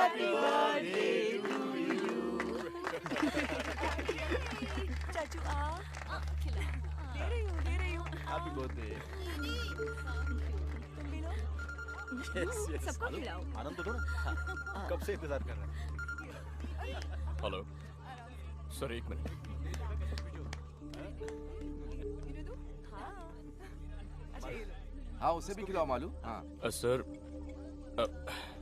चाचू दे रही हूँ। Happy birthday. तुम भी लो। सबको खिलाओ। आनंद तो दो ना, कब से इंतजार कर रहे हैं। हेलो सर, एक मिनट। हाँ उसे भी खिलाओ मालू। हाँ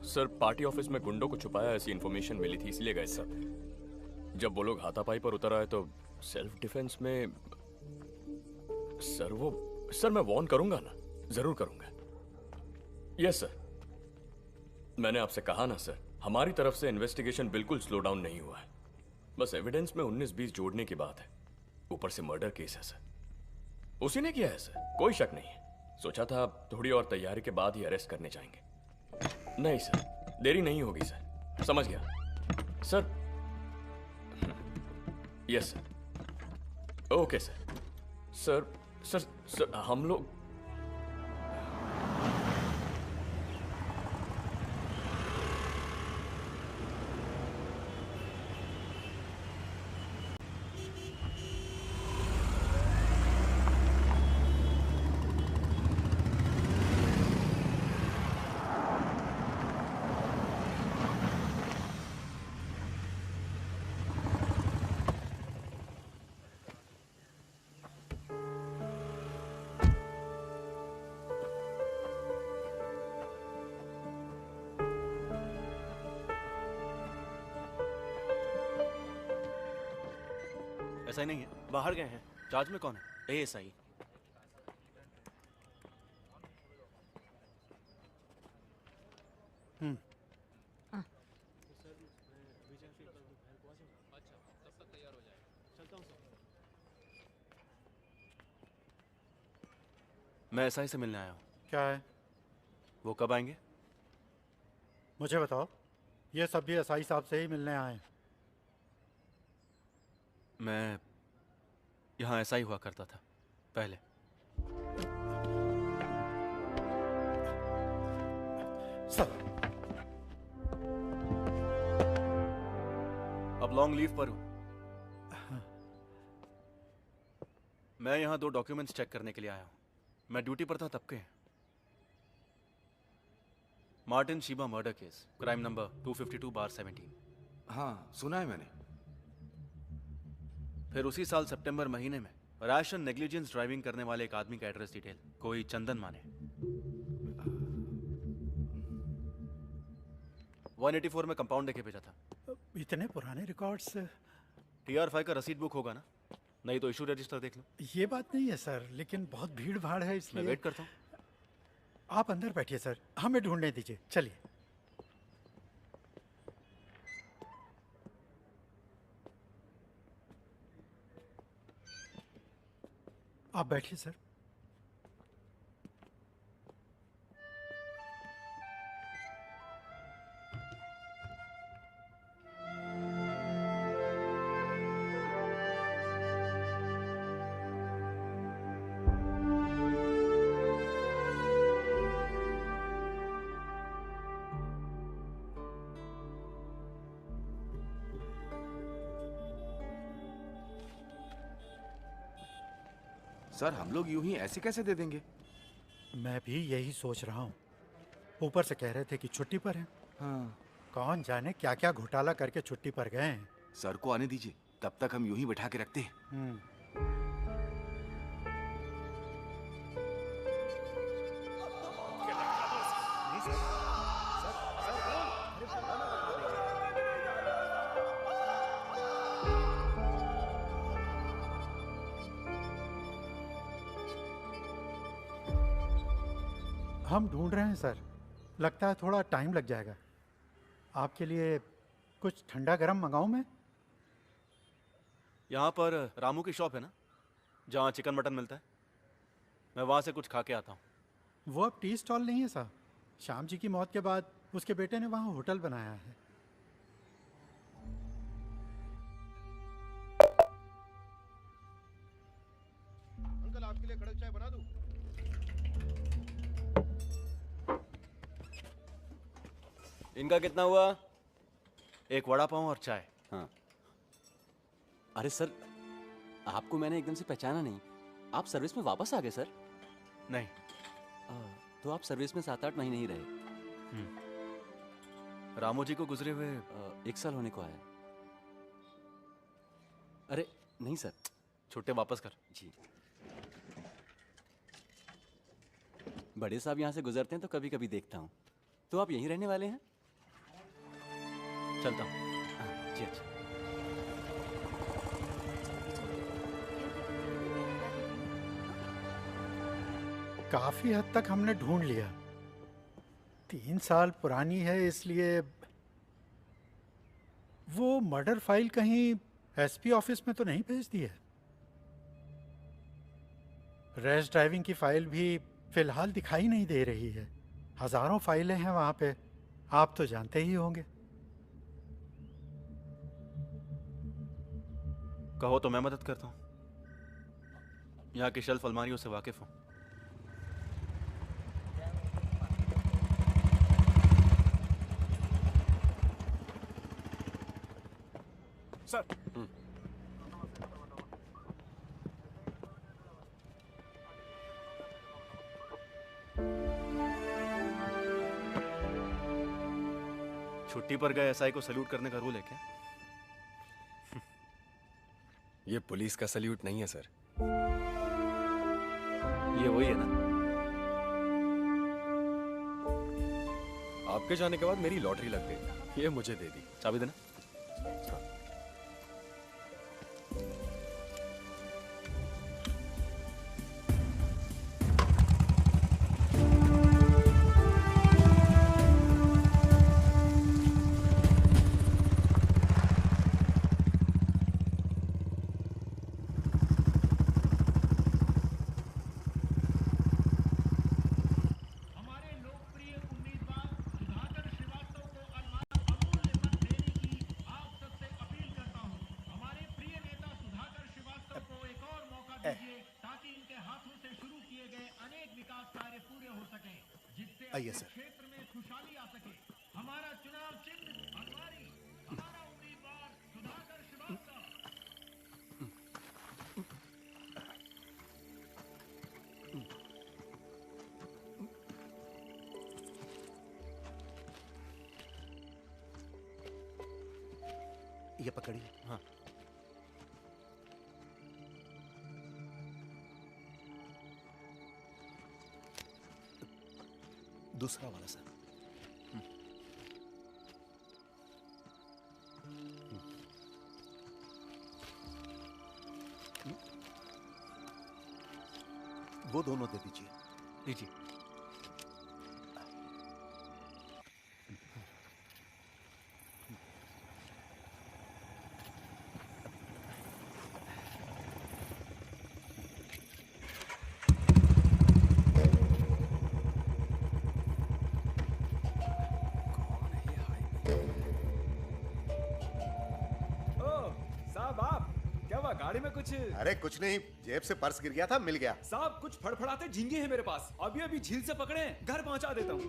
सर पार्टी ऑफिस में गुंडों को छुपाया ऐसी इन्फॉर्मेशन मिली थी, इसलिए गए सर। जब वो लोग हाथापाई पर उतर आए तो सेल्फ डिफेंस में सर मैं वार्न करूंगा ना, जरूर करूंगा। यस सर, मैंने आपसे कहा ना सर, हमारी तरफ से इन्वेस्टिगेशन बिल्कुल स्लो डाउन नहीं हुआ है। बस एविडेंस में 19-20 जोड़ने की बात है, ऊपर से मर्डर केस है सर। उसी ने किया है सर, कोई शक नहीं है। सोचा था थोड़ी और तैयारी के बाद ही अरेस्ट करने जाएंगे। नहीं सर, देरी नहीं होगी सर। समझ गया sir. Yes sir, okay sir. Sir हम लोग ऐसा ही नहीं है, बाहर गए हैं। चार्ज में कौन है? एएसआई। मैं एसआई से मिलने आया हूँ। क्या है? वो कब आएंगे? मुझे बताओ। ये सब भी एसआई साहब से ही मिलने आए हैं। मैं यहाँ एसआई हुआ करता था पहले। सर अब लॉन्ग लीव पर हूँ। मैं यहाँ 2 डॉक्यूमेंट्स चेक करने के लिए आया हूँ। मैं ड्यूटी पर था तब के। Martin Sheeba murder case, crime number 252/17। हाँ सुना है मैंने। फिर उसी साल सितंबर महीने में रैश एंड नेग्लिजेंस ड्राइविंग करने वाले एक आदमी का एड्रेस डिटेल, कोई चंदन माने। 184 में कंपाउंड देके भेजा था। इतने पुराने रिकॉर्ड्स। TR5 का रसीद बुक होगा ना? नहीं तो इशू रजिस्टर देख लो। ये बात नहीं है सर, लेकिन बहुत भीड़ भाड़ है इसलिए। मैं वेट करता हूँ। आप अंदर बैठिए सर, हमें ढूंढने दीजिए। चलिए। आप बैठिए सर। सर हम लोग यूं ही ऐसे कैसे दे देंगे? मैं भी यही सोच रहा हूँ। ऊपर से कह रहे थे कि छुट्टी पर हैं। हाँ कौन जाने क्या क्या घोटाला करके छुट्टी पर गए हैं। सर को आने दीजिए, तब तक हम यूं ही बैठा के रखते हैं। हम ढूंढ रहे हैं सर, लगता है थोड़ा टाइम लग जाएगा। आपके लिए कुछ ठंडा गरम मंगाऊं मैं? यहाँ पर रामू की शॉप है ना, जहाँ चिकन मटन मिलता है? मैं वहाँ से कुछ खा के आता हूँ। वो अब टी स्टॉल नहीं है साहब। श्याम जी की मौत के बाद उसके बेटे ने वहाँ होटल बनाया है। अंकल आपके लिए कड़क चाय बना दूँ? इनका कितना हुआ? एक वड़ा पाव और चाय। हाँ। अरे सर, आपको मैंने एकदम से पहचाना नहीं। आप सर्विस में वापस आ गए सर? नहीं। तो आप सर्विस में 7-8 महीने ही रहे। रामू जी को गुजरे हुए 1 साल होने को आया। अरे नहीं सर। छुट्टे वापस कर। जी। बड़े साहब यहाँ से गुजरते हैं तो कभी कभी देखता हूँ। तो आप यहीं रहने वाले हैं? चलता हूँ। जी अच्छा। काफ़ी हद तक हमने ढूंढ लिया। 3 साल पुरानी है, इसलिए वो मर्डर फाइल कहीं एसपी ऑफिस में तो नहीं भेज दी है। रैश ड्राइविंग की फाइल भी फिलहाल दिखाई नहीं दे रही है। हजारों फाइलें हैं वहां पे, आप तो जानते ही होंगे। कहो तो मैं मदद करता हूँ। यहाँ की शेल्फ अलमारियों से वाकिफ हूँ। सर। छुट्टी पर गए एसआई को सल्यूट करने का रूल है क्या? ये पुलिस का सल्यूट नहीं है सर। ये वही है ना? आपके जाने के बाद मेरी लॉटरी लग गई, ये मुझे दे दी। चाबी देना। आइए सर। ये पकड़िए। हाँ। दूसरा वाला सर। वो दोनों दे दीजिए। लीजिए। गाड़ी में कुछ? अरे कुछ नहीं, जेब से पर्स गिर गया था, मिल गया। साहब कुछ फड़फड़ाते झींगे हैं मेरे पास, अभी अभी झील से पकड़े हैं, घर पहुंचा देता हूँ।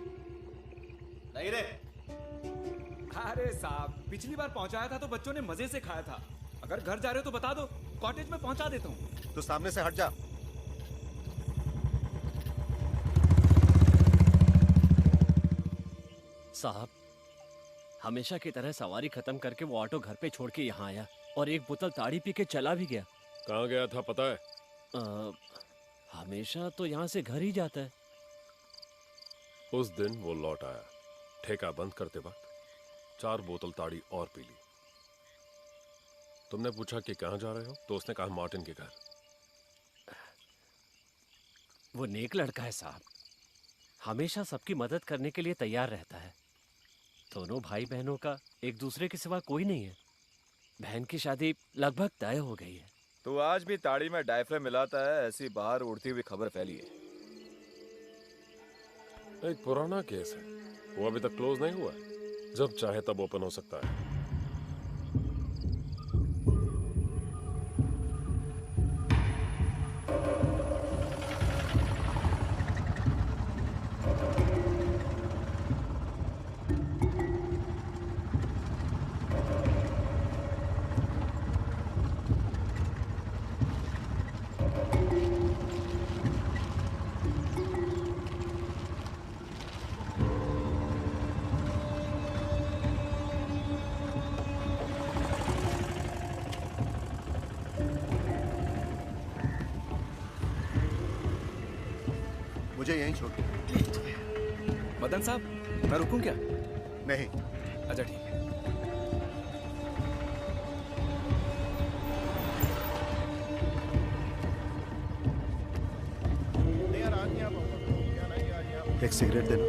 नहीं रे। अरे साहब पिछली बार पहुंचाया था तो बच्चों ने मजे से खाया था। अगर घर जा रहे हो तो बता दो, कॉटेज में पहुंचा देता हूँ। तो सामने से हट जा। साहब हमेशा की तरह सवारी खत्म करके वो ऑटो घर पे छोड़ के यहाँ आया और एक बोतल ताड़ी पी के चला भी गया। कहाँ गया था पता है? हमेशा तो यहाँ से घर ही जाता है। उस दिन वो लौट आया, ठेका बंद करते वक्त 4 बोतल ताड़ी और पी ली। तुमने पूछा कि कहाँ जा रहे हो तो उसने कहा मार्टिन के घर। वो नेक लड़का है साहब, हमेशा सबकी मदद करने के लिए तैयार रहता है। दोनों भाई बहनों का एक दूसरे के सिवा कोई नहीं है। बहन की शादी लगभग तय हो गई है। तो आज भी ताड़ी में डायफ्राम मिलाता है, ऐसी बाहर उड़ती हुई खबर फैली है। एक पुराना केस है, वो अभी तक क्लोज नहीं हुआ है। जब चाहे तब ओपन हो सकता है। मुझे यहीं छोड़ दो। मदन साहब, मैं रुकूं क्या? नहीं। अच्छा ठीक है। एक सिगरेट देना।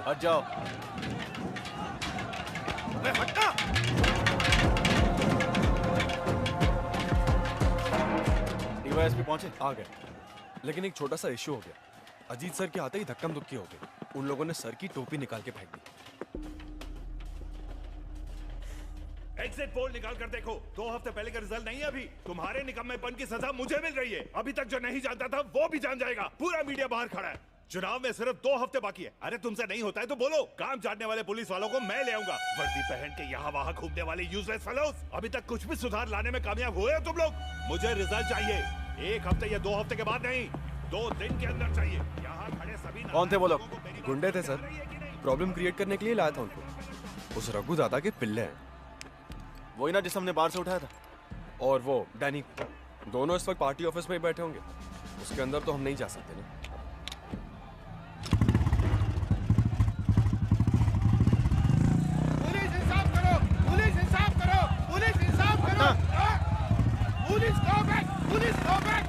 हट जाओ। अरे हटना। डीवाईएसपी पहुंचे? आ गए, लेकिन एक छोटा सा इश्यू हो गया। अजीत सर के आते ही धक्कम धुक्की हो गई। उन लोगों ने सर की टोपी निकाल के फेंक दी। एग्जिट पोल निकाल कर देखो, 2 हफ्ते पहले का रिजल्ट नहीं है अभी। तुम्हारे निकम्मेपन की सजा मुझे मिल रही है। अभी तक जो नहीं जानता था वो भी जान जाएगा। पूरा मीडिया बाहर खड़ा है। चुनाव में सिर्फ 2 हफ्ते बाकी है। अरे तुमसे नहीं होता है तो बोलो। काम जानने वाले पुलिस वालों को मैं ले आऊंगा। वर्दी पहन के यहाँ वहाँ घूमने वाले यूजलेस फेलोज। अभी तक कुछ भी सुधार लाने में कामयाब हुए हो तुम लोग? मुझे रिजल्ट चाहिए 1 हफ्ते या 2 हफ्ते के बाद नहीं, 2 दिन के अंदर चाहिए। यहाँ खड़े सभी कौन थे वो लोग? गुंडे थे सर, प्रॉब्लम क्रिएट करने के लिए लाया था उनको। उस रघु दादा के पिल्ले हैं। वही ना जिस हमने बाहर से उठाया था। और वो डैनी, दोनों इस वक्त पार्टी ऑफिस में ही बैठे होंगे। उसके अंदर तो हम नहीं जा सकते ना। पुलिस इंसाफ करो, पुलिस इंसाफ करो, पुलिस इंसाफ करो। Police go back, police go back.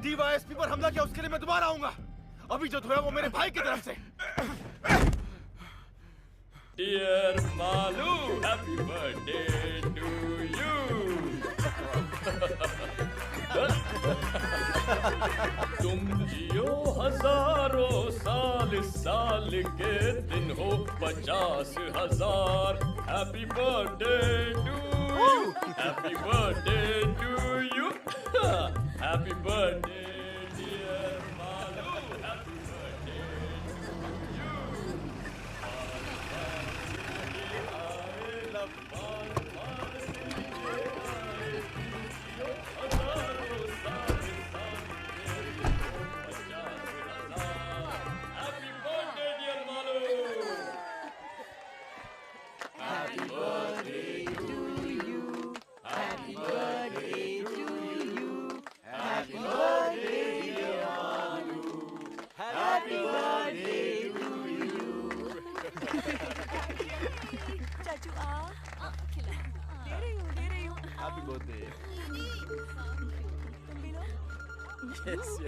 DYSP पर हमला किया, उसके लिए मैं दोबारा आऊंगा। अभी जो धोया वो मेरे भाई की तरफ से। Dear Malu, happy birthday to you. तुम जियो हजारों साल, साल के दिन हो 50,000। Happy birthday to you, happy birthday to you, happy birthday dear Malu, happy birthday Happy birthday to you. Happy birthday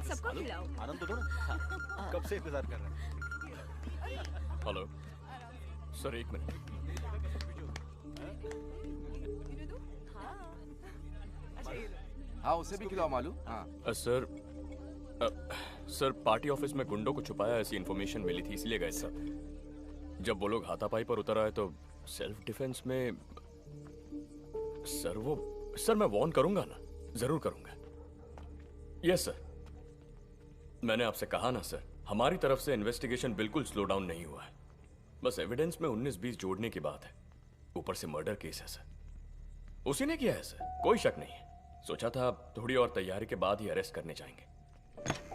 सबको खिलाओ। आनंद तो दो ना। कब से इंतजार कर रहे हैं। हेलो सर, एक मिनट। हाँ उसे भी खिलाओ मालू। हाँ सर सर पार्टी ऑफिस में गुंडों को छुपाया ऐसी इन्फॉर्मेशन मिली थी, इसलिए गए सर। जब वो लोग हाथापाई पर उतर आए तो सेल्फ डिफेंस में सर मैं वार्न करूंगा ना, जरूर करूंगा। यस सर, मैंने आपसे कहा ना सर, हमारी तरफ से इन्वेस्टिगेशन बिल्कुल स्लो डाउन नहीं हुआ है। बस एविडेंस में 19-20 जोड़ने की बात है। ऊपर से मर्डर केस है सर, उसी ने किया है सर, कोई शक नहीं है। सोचा था थोड़ी और तैयारी के बाद ही अरेस्ट करने जाएंगे।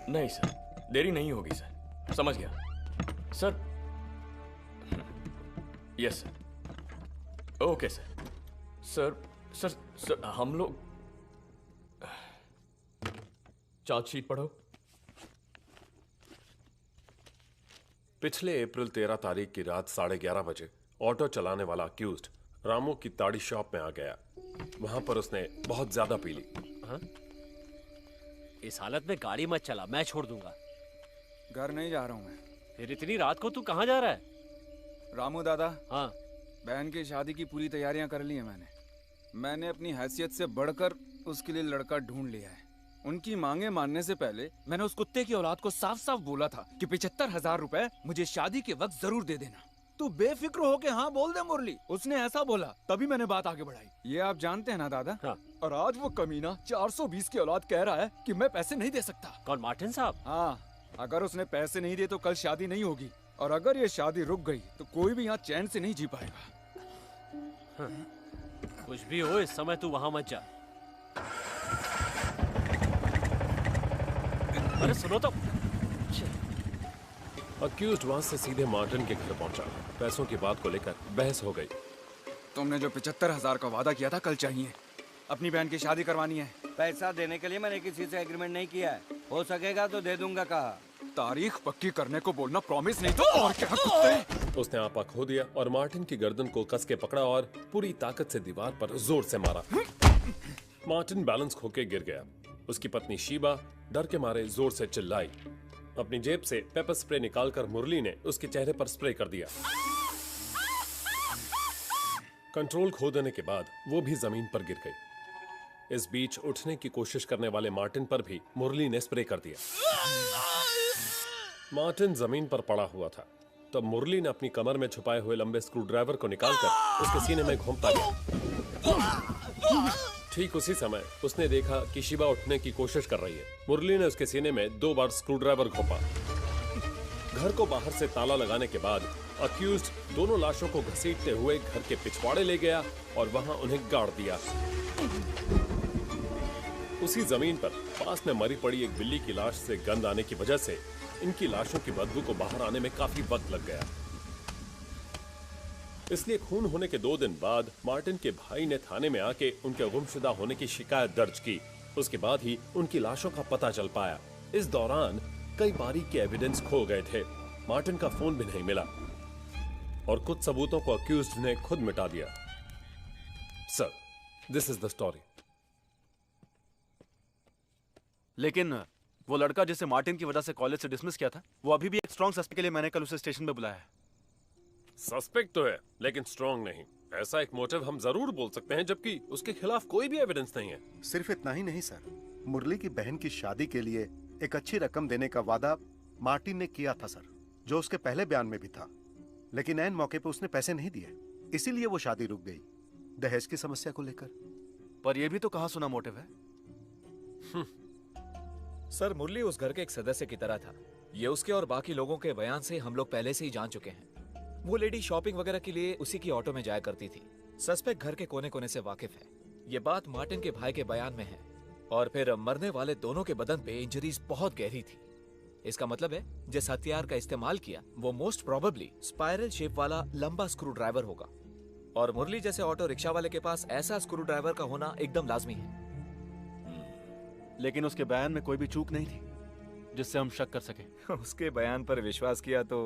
नहीं सर, देरी नहीं होगी सर, समझ गया sir. Yes sir, okay sir. Sir हम लोग चार्जशीट पढ़ो। पिछले अप्रैल 13 तारीख की रात 11:30 बजे ऑटो चलाने वाला अक्यूज्ड रामू की ताड़ी शॉप में आ गया। वहां पर उसने बहुत ज्यादा पी ली। हाँ? इस हालत में गाड़ी मत चला, मैं छोड़ दूंगा। घर नहीं जा रहा हूँ मैं। फिर इतनी रात को तू कहाँ जा रहा है? रामू दादा। हाँ। बहन की शादी की पूरी तैयारियां कर ली हैं मैंने अपनी हैसियत से बढ़कर उसके लिए लड़का ढूंढ लिया है। उनकी मांगे मानने से पहले मैंने उस कुत्ते की औलाद को साफ साफ बोला था कि 75,000 रुपए मुझे शादी के वक्त जरूर दे देना। तू बेफिक्र होके हाँ बोल दे मुरली। उसने ऐसा बोला, तभी मैंने बात आगे बढ़ाई। ये आप जानते हैं ना दादा? हाँ। और आज वो कमीना 420 की औलाद कह रहा है कि मैं पैसे नहीं दे सकता। कौन, मार्टिन साहब? हाँ, अगर उसने पैसे नहीं दिए तो कल शादी नहीं होगी, और अगर ये शादी रुक गई तो कोई भी यहाँ चैन से नहीं जी पाएगा। हाँ। कुछ भी हो, इस समय तू वहां मत जा। अरे सुनो तो। अक्यूज्ड वहां से सीधे मार्टिन के घर पहुंचा। पैसों की बात को लेकर बहस हो गई। तुमने जो 75,000 का वादा किया था, कल चाहिए। अपनी बहन की शादी करवानी है। पैसा देने के लिए मैंने किसी से एग्रीमेंट नहीं किया है। हो सकेगा तो दे दूंगा कहा। तारीख पक्की करने को बोलना, प्रॉमिस नहीं तो और क्या कुत्ते। उसने आपा खो दिया और मार्टिन की गर्दन को कस के पकड़ा और पूरी ताकत से दीवार पर जोर से मारा। मार्टिन बैलेंस खो के गिर गया। उसकी पत्नी शीबा डर के मारे जोर से चिल्लाई। अपनी जेब से पेपर स्प्रे निकालकर मुरली ने उसके चेहरे पर स्प्रे कर दिया। कंट्रोल खो देने के बाद वो भी जमीन पर गिर गई। इस बीच उठने की कोशिश करने वाले मार्टिन पर भी मुरली ने स्प्रे कर दिया। मार्टिन जमीन पर पड़ा हुआ था। तब मुरली ने अपनी कमर में छुपाए हुए लंबे स्क्रू ड्राइवर को निकालकर उसके सीने में घोंपता गया। ठीक उसी समय उसने देखा कि शिबा उठने की कोशिश कर रही है। मुरली ने उसके सीने में 2 बार स्क्रू ड्राइवर घोंपा। घर को बाहर से ताला लगाने के बाद अक्यूज्ड दोनों लाशों को घसीटते हुए घर के पिछवाड़े ले गया और वहां उन्हें गाड़ दिया। उसी जमीन पर पास में मरी पड़ी एक बिल्ली की लाश से गंध आने की वजह से इनकी लाशों की बदबू को बाहर आने में काफी वक्त लग गया। इसलिए खून होने के 2 दिन बाद मार्टिन के भाई ने थाने में आके उनके गुमशुदा होने की शिकायत दर्ज की। उसके बाद ही उनकी लाशों का पता चल पाया। इस दौरान कई बारीक के एविडेंस खो गए थे। मार्टिन का फोन भी नहीं मिला और कुछ सबूतों को अक्यूज्ड ने खुद मिटा दिया। Sir, this is the story. लेकिन वो लड़का जिसे मार्टिन की वजह से कॉलेज से डिसमिस किया था, वो अभी भी एक स्ट्रॉन्ग सस्पेक्ट के लिए मैंने कल उसे स्टेशन पे बुलाया है। सस्पेक्ट तो है लेकिन स्ट्रॉन्ग नहीं। ऐसा एक मोटिव हम जरूर बोल सकते हैं, जबकि उसके खिलाफ कोई भी एविडेंस नहीं है। सिर्फ इतना ही नहीं सर, मुरली की बहन की शादी के लिए एक अच्छी रकम देने का वादा मार्टिन ने किया था सर, जो उसके पहले बयान में भी था। लेकिन ऐन मौके पे उसने पैसे नहीं दिए, इसीलिए वो शादी रुक गई, दहेज की समस्या को लेकर। पर यह भी तो कहां सुना मोटिव है। सर, मुरली उस घर के एक सदस्य की तरह था। ये उसके और बाकी लोगों के बयान से हम लोग पहले से ही जान चुके हैं। वो लेडी शॉपिंग वगैरह के लिए उसी की ऑटो में जाया करती थी। सस्पेक्ट घर के कोने कोने से वाकिफ है। ये बात मार्टिन के भाई के बयान में है। और फिर मरने वाले दोनों के बदन पे इंजरीज बहुत गहरी थी। इसका मतलब है जिस हथियार का इस्तेमाल किया वो मोस्ट प्रोबेबली स्पाइरल शेप वाला लंबा स्क्रू ड्राइवर होगा। और मुरली जैसे ऑटो रिक्शा वाले के पास ऐसा स्क्रू ड्राइवर का होना एकदम लाजमी है। लेकिन उसके बयान में कोई भी चूक नहीं थी जिससे हम शक कर सके। उसके बयान पर विश्वास किया तो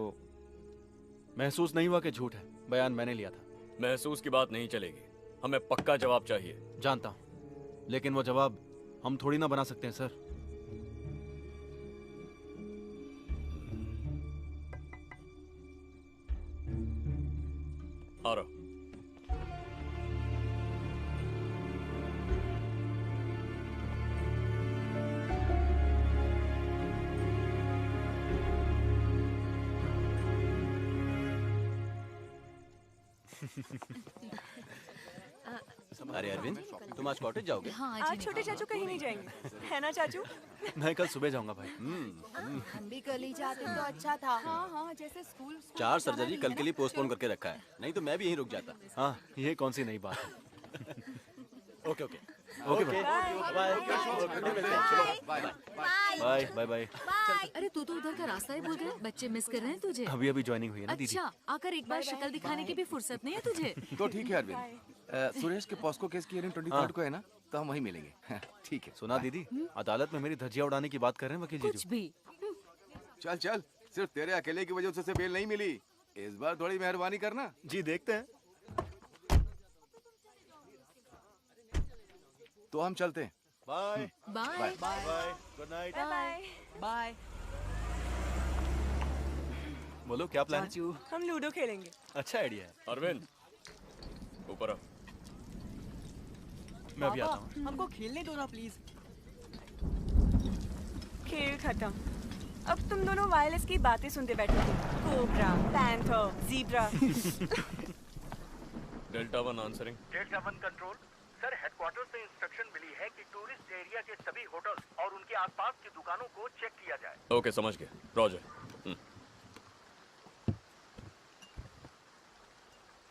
महसूस नहीं हुआ कि झूठ है। बयान मैंने लिया था। महसूस की बात नहीं चलेगी, हमें पक्का जवाब चाहिए। जानता हूं, लेकिन वो जवाब हम थोड़ी ना बना सकते हैं सर। आ रहा हूं। अरे अरविंद, तुम आज कॉटेज जाओगे? हाँ आज छोटे चाचू कहीं नहीं जाएंगे, है ना चाचू? मैं कल सुबह जाऊंगा भाई। हम भी कल ही जाते तो अच्छा था। हाँ हाँ, जैसे स्कूल 4 सर्जरी कल के लिए पोस्टपोन करके रखा है, नहीं तो मैं भी यहीं रुक जाता। हाँ, ये कौन सी नई बात है। ओके ओके ओके भाई। Bye bye bye. अरे तू तो उधर का रास्ता ही भूल गया। बच्चे मिस कर रहे हैं तुझे। अभी अभी ज्वाइनिंग हुई है ना दीदी। अच्छा, आकर एक बार शक्ल दिखाने की भी फुर्सत नहीं है तुझे। तो ठीक है अरविंद, सुरेश के पॉस्को केस की हियरिंग 23 को है ना, तो हम वहीं मिलेंगे। ठीक है। सुना दीदी, अदालत में मेरी धज्जियां उड़ाने की बात कर रहे हैं वकील कुछ जीजू। भी। चल चल, सिर्फ तेरे अकेले की वजह से उसे बेल नहीं मिली। इस बार थोड़ी मेहरबानी करना। जी देखते हैं। तो हम चलते हैं। Bye bye bye. Good night. Bye bye. बोलो क्या प्लान है? हम लूडो खेलेंगे। अच्छा आइडिया है। अरविंद, ऊपर आओ। मैं अभी आता हूँ। हमको खेलने दो ना प्लीज। खेल खत्म। अब तुम दोनों वायरलेस की बातें सुनते बैठे थे। Cobra, panther, zebra. Delta 1 answering. Delta 1 control sir, headquarter से इंस्ट्रक्शन मिली है कि टूरिस्ट एरिया के सभी होटल्स और उनके आसपास की दुकानों को चेक किया जाए। ओके, समझ गया। रॉजर।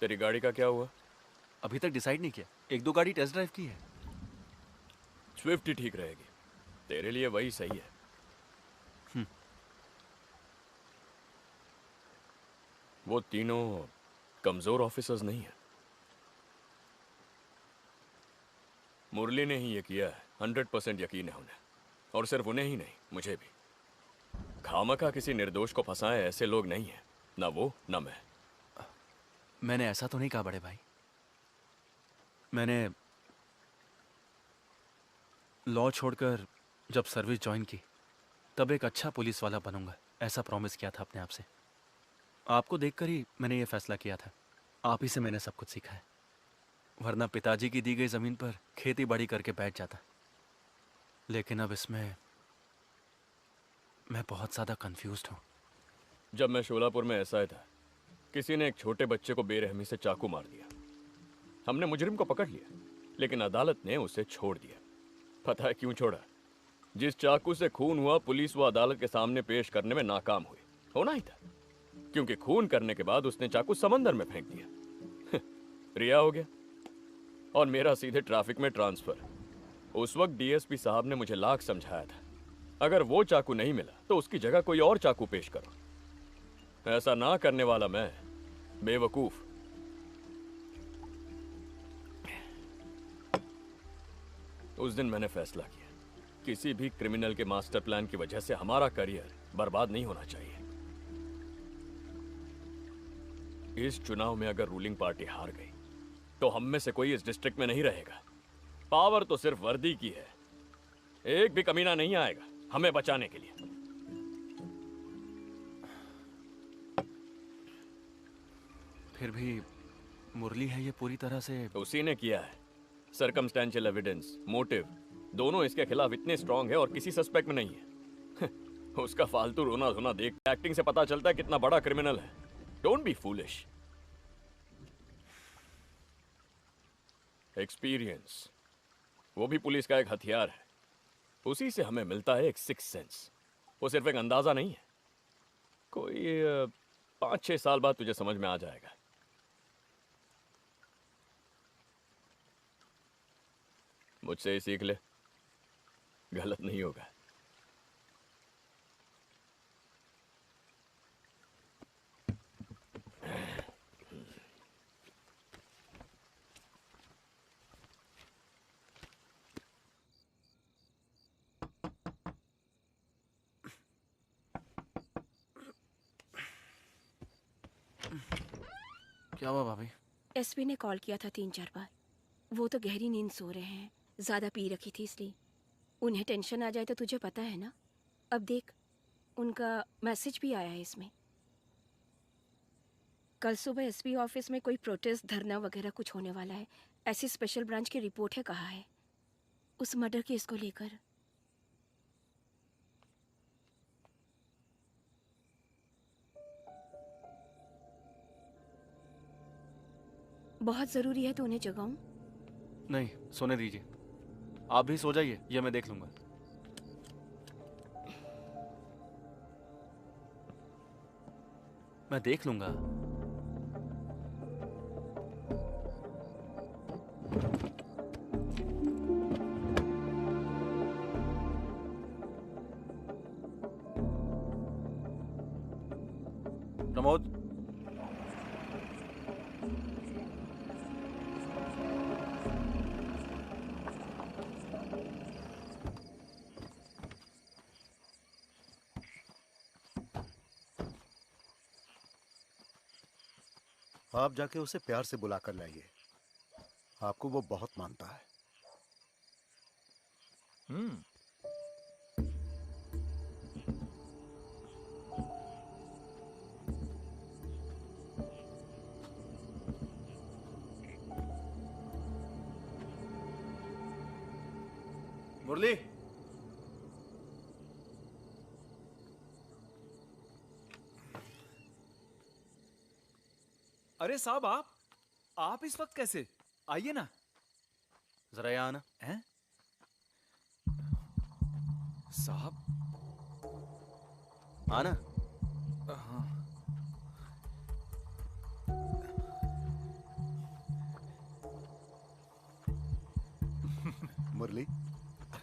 तेरी गाड़ी का क्या हुआ? अभी तक डिसाइड नहीं किया। 1-2 गाड़ी टेस्ट ड्राइव की है। स्विफ्ट ही ठीक रहेगी, तेरे लिए वही सही है। वो तीनों कमजोर ऑफिसर्स नहीं है। मुरली ने ही ये किया है, 100% यकीन है उन्हें। और सिर्फ उन्हें ही नहीं, मुझे भी। खामखा किसी निर्दोष को फंसाए ऐसे लोग नहीं हैं, ना वो ना मैं। मैंने ऐसा तो नहीं कहा बड़े भाई। मैंने लॉ छोड़कर जब सर्विस ज्वाइन की तब एक अच्छा पुलिस वाला बनूंगा, ऐसा प्रॉमिस किया था अपने आप से। आपको देखकर ही मैंने ये फैसला किया था। आप ही से मैंने सब कुछ सीखा है, वरना पिताजी की दी गई जमीन पर खेती बाड़ी करके बैठ जाता। लेकिन अब इसमें मैं बहुत ज्यादा कंफ्यूज्ड हूँ। जब मैं शोलापुर में एसआई था, किसी ने एक छोटे बच्चे को बेरहमी से चाकू मार दिया। हमने मुजरिम को पकड़ लिया, लेकिन अदालत ने उसे छोड़ दिया। पता है क्यों छोड़ा? जिस चाकू से खून हुआ, पुलिस वो अदालत के सामने पेश करने में नाकाम हुई। होना ही था, क्योंकि खून करने के बाद उसने चाकू समंदर में फेंक दिया। रिहा हो गया और मेरा सीधे ट्रैफिक में ट्रांसफर। उस वक्त डीएसपी साहब ने मुझे लाख समझाया था, अगर वो चाकू नहीं मिला तो उसकी जगह कोई और चाकू पेश करो। ऐसा ना करने वाला मैं बेवकूफ। उस दिन मैंने फैसला किया, किसी भी क्रिमिनल के मास्टर प्लान की वजह से हमारा करियर बर्बाद नहीं होना चाहिए। इस चुनाव में अगर रूलिंग पार्टी हार गई तो हम में से कोई इस डिस्ट्रिक्ट में नहीं रहेगा। पावर तो सिर्फ वर्दी की है, एक भी कमीना नहीं आएगा हमें बचाने के लिए। फिर भी मुरली है ये पूरी तरह से उसी ने किया है। सर्कमस्टेंशियल एविडेंस, मोटिव दोनों इसके खिलाफ इतने स्ट्रांग है और किसी सस्पेक्ट में नहीं है। उसका फालतू रोना धोना देख एक्टिंग से पता चलता है कितना बड़ा क्रिमिनल है। Don't be foolish. एक्सपीरियंस वो भी पुलिस का एक हथियार है। उसी से हमें मिलता है एक सिक्स सेंस। वो सिर्फ एक अंदाजा नहीं है, कोई 5-6 साल बाद तुझे समझ में आ जाएगा। मुझसे ही सीख ले, गलत नहीं होगा। क्या हुआ भाभी? एसपी ने कॉल किया था 3-4 बार। वो तो गहरी नींद सो रहे हैं। ज़्यादा पी रखी थी इसलिए। उन्हें टेंशन आ जाए तो तुझे पता है ना। अब देख, उनका मैसेज भी आया है इसमें। कल सुबह एसपी ऑफिस में कोई प्रोटेस्ट, धरना वगैरह कुछ होने वाला है, ऐसी स्पेशल ब्रांच की रिपोर्ट है, कहा है उस मर्डर केस को लेकर। बहुत ज़रूरी है तो उन्हें जगाऊं? नहीं, सोने दीजिए। आप भी सो जाइए, ये मैं देख लूंगा। मैं देख लूंगा। प्रमोद, आप जाके उसे प्यार से बुला कर लाइए। आपको वो बहुत मानता है। मुरली, अरे साहब, आप इस वक्त कैसे? आइए ना। जरा यहाँ आना। हैं? साहब, आना। हाँ। मुरली,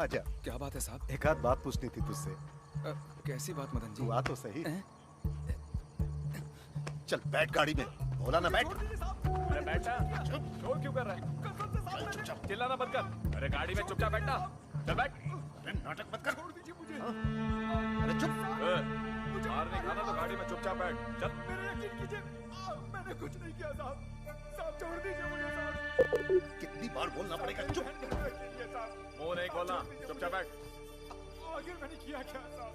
आजा। क्या बात है साहब? एक आध बात पूछनी थी तुझसे। कैसी बात मदन जी? तू आ तो सही। चल बैठ गाड़ी में। बोला ना बैठ। अरे बैठा। शोर क्यों कर रहा है? चुपचाप चिल्लाना बंद कर। अरे गाड़ी में चुपचाप बैठना। चल बैठ। अरे नाटक मत कर। छोड़ दीजिए मुझे। अरे चुप। मार नहीं खाना तो गाड़ी में चुपचाप बैठ। चल। मेरे यकीन कीजिए, मैंने कुछ नहीं किया साहब। साहब छोड़ दीजिए मुझे साहब। कितनी बार बोलना पड़ेगा? चुप। मुंह नहीं खोलना, चुपचाप बैठ। आखिर मैंने किया क्या साहब?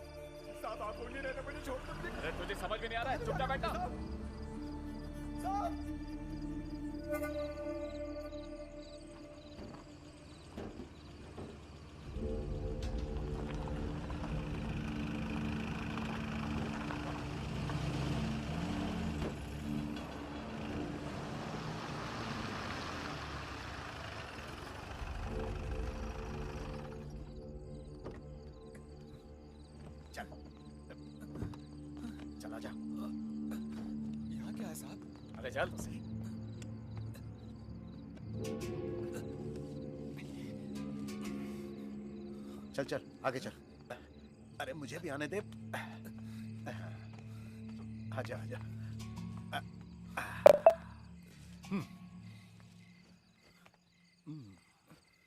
साहब आप बोल नहीं रहे थे, मुझे छोड़ दीजिए। अरे तुझे समझ में नहीं आ रहा है? चुपचाप बैठना। चल, चला जा। यहाँ क्या है साहब? अरे चल। चल चल आगे चल। अरे मुझे भी आने दे। आजा आजा।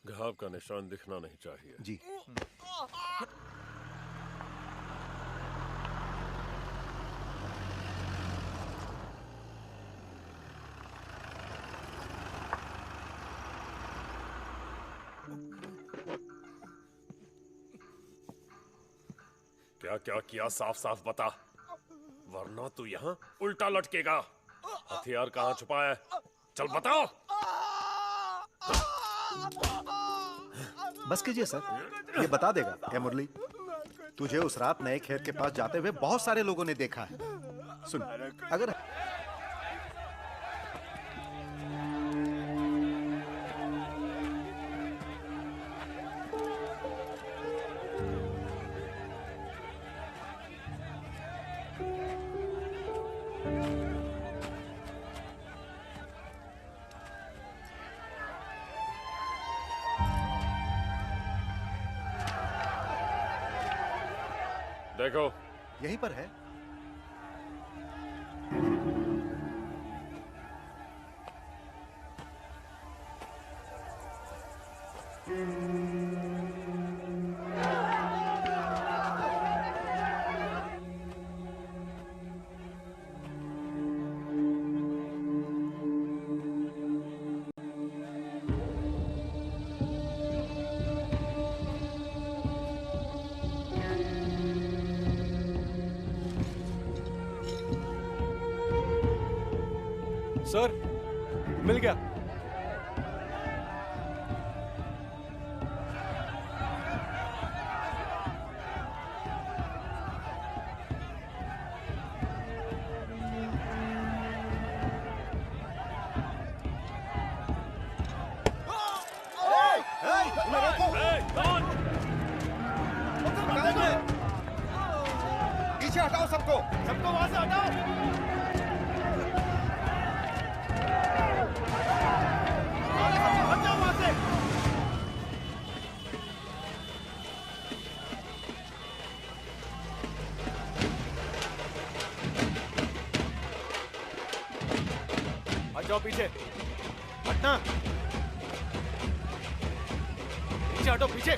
घाव का निशान दिखना नहीं चाहिए। जी। क्या क्या किया, साफ साफ बता, वरना तू यहाँ उल्टा लटकेगा। हथियार कहाँ छुपाया है? चल बताओ। बस कीजिए सर, ये बता देगा। क्या मुरली, तुझे उस रात नए खेत के पास जाते हुए बहुत सारे लोगों ने देखा है। सुन, अगर देखो, यहीं पर है। सर मिल गया। पीछे हटाओ सबको, सबको वहां से हटाओ। हट जाओ वहां से। हट जाओ पीछे, हटना। पीछे हटो, पीछे।